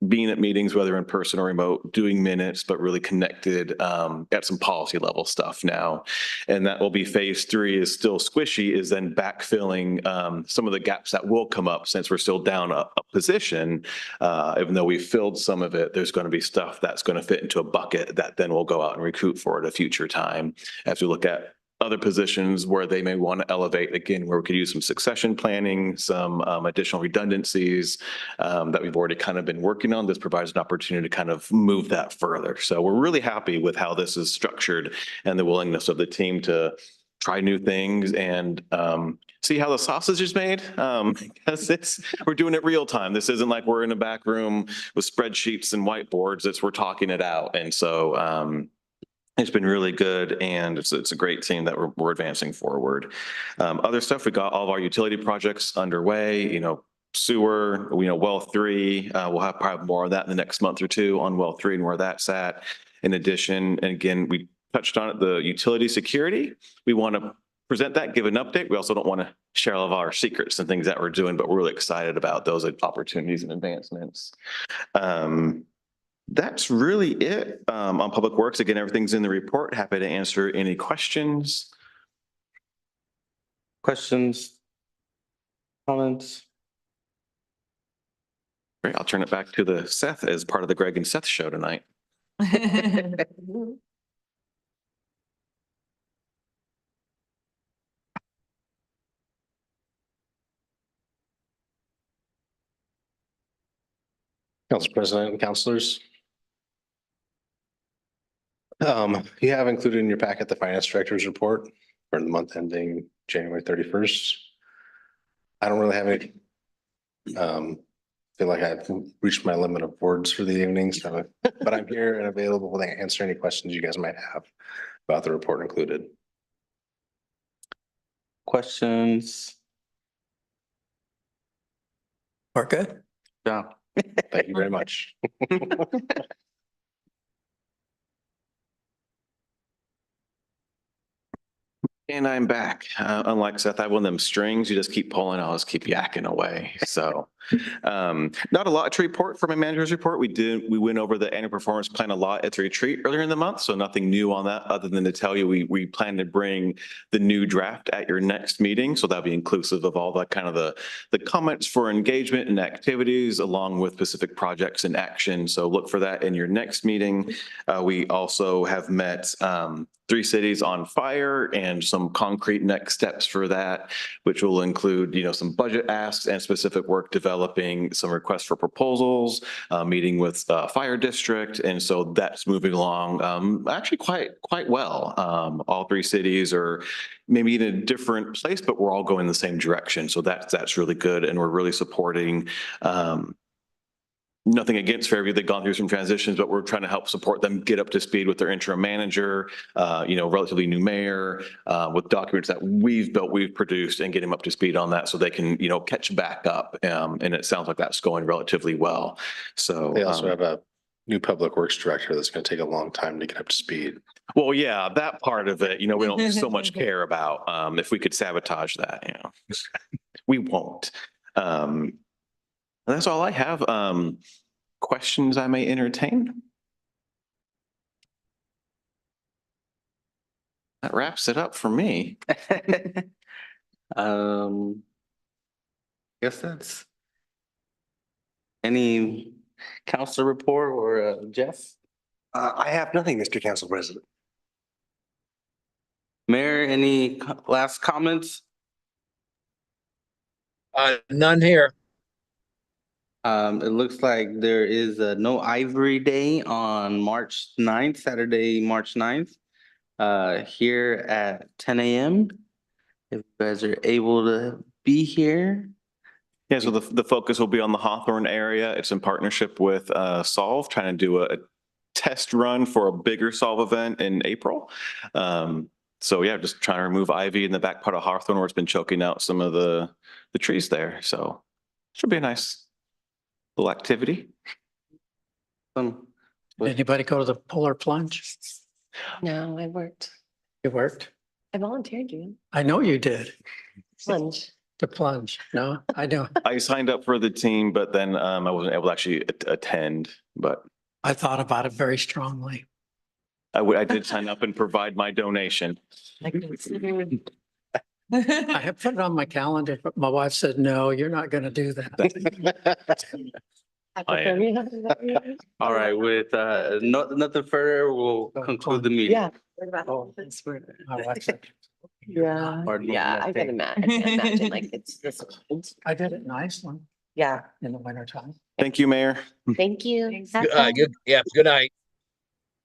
being at meetings, whether in person or remote, doing minutes, but really connected at some policy level stuff now. And that will be phase 3 is still squishy, is then backfilling some of the gaps that will come up since we're still down a position. Even though we've filled some of it, there's going to be stuff that's going to fit into a bucket that then we'll go out and recruit for at a future time as we look at other positions where they may want to elevate, again, where we could use some succession planning, some additional redundancies that we've already kind of been working on. This provides an opportunity to kind of move that further. So we're really happy with how this is structured and the willingness of the team to try new things and see how the sausage is made. Because we're doing it real time. This isn't like we're in a back room with spreadsheets and whiteboards. We're talking it out. And so it's been really good, and it's a great team that we're advancing forward. Other stuff, we got all of our utility projects underway, sewer, well 3, we'll have probably more of that in the next month or 2 on well 3 and where that's at. In addition, and again, we touched on it, the utility security. We want to present that, give an update. We also don't want to share all of our secrets and things that we're doing, but we're really excited about those opportunities and advancements. That's really it on Public Works. Again, everything's in the report. Happy to answer any questions. Questions? Comments? Great. I'll turn it back to Seth as part of the Greg and Seth show tonight. Council President and councilors. You have included in your packet the finance director's report for the month ending January 31st. I don't really have any. Feel like I've reached my limit of words for the evening, so, but I'm here and available to answer any questions you guys might have about the report included. Questions? We're good. Yeah. Thank you very much. And I'm back. Unlike Seth, I have one of them strings. You just keep pulling, I'll just keep yakking away. So not a lot to report for my manager's report. We went over the annual performance plan a lot at the retreat earlier in the month. So nothing new on that other than to tell you we plan to bring the new draft at your next meeting. So that'll be inclusive of all that kind of the comments for engagement and activities along with specific projects and action. So look for that in your next meeting. We also have met 3 cities on fire and some concrete next steps for that, which will include, some budget asks and specific work developing some requests for proposals, meeting with fire district. And so that's moving along actually quite well. All 3 cities are maybe in a different place, but we're all going in the same direction. So that's really good. And we're really supporting nothing against Fairview. They've gone through some transitions, but we're trying to help support them get up to speed with their interim manager, relatively new mayor, with documents that we've built, we've produced, and get him up to speed on that so they can, catch back up. And it sounds like that's going relatively well. So They also have a new public works director that's going to take a long time to get up to speed. well, yeah, that part of it, we don't so much care about. If we could sabotage that, we won't. That's all I have. Questions I may entertain? That wraps it up for me. Guess that's any council report or Jeff? I have nothing, Mr. Council President. Mayor, any last comments? None here. It looks like there is a No Ivory Day on March 9th, Saturday, March 9th, here at 10 a.m. If you guys are able to be here. Yeah, so the focus will be on the Hawthorne area. It's in partnership with Solve, trying to do a test run for a bigger Solve event in April. So yeah, just trying to remove ivy in the back part of Hawthorne where it's been choking out some of the trees there. So should be a nice little activity. Did anybody go to the polar plunge? No, I worked. You worked? I volunteered you. I know you did. Plunge. To plunge. No, I don't. I signed up for the team, but then I wasn't able to actually attend, but I thought about it very strongly. I did sign up and provide my donation. I have put it on my calendar, but my wife said, no, you're not going to do that. All right, with nothing further, we'll conclude the meeting. Yeah. Oh, my wife said, Yeah. Pardon me, Yeah, I can imagine like it's this. I did it in Iceland Yeah. in the wintertime. Thank you, Mayor. Thank you. Good night.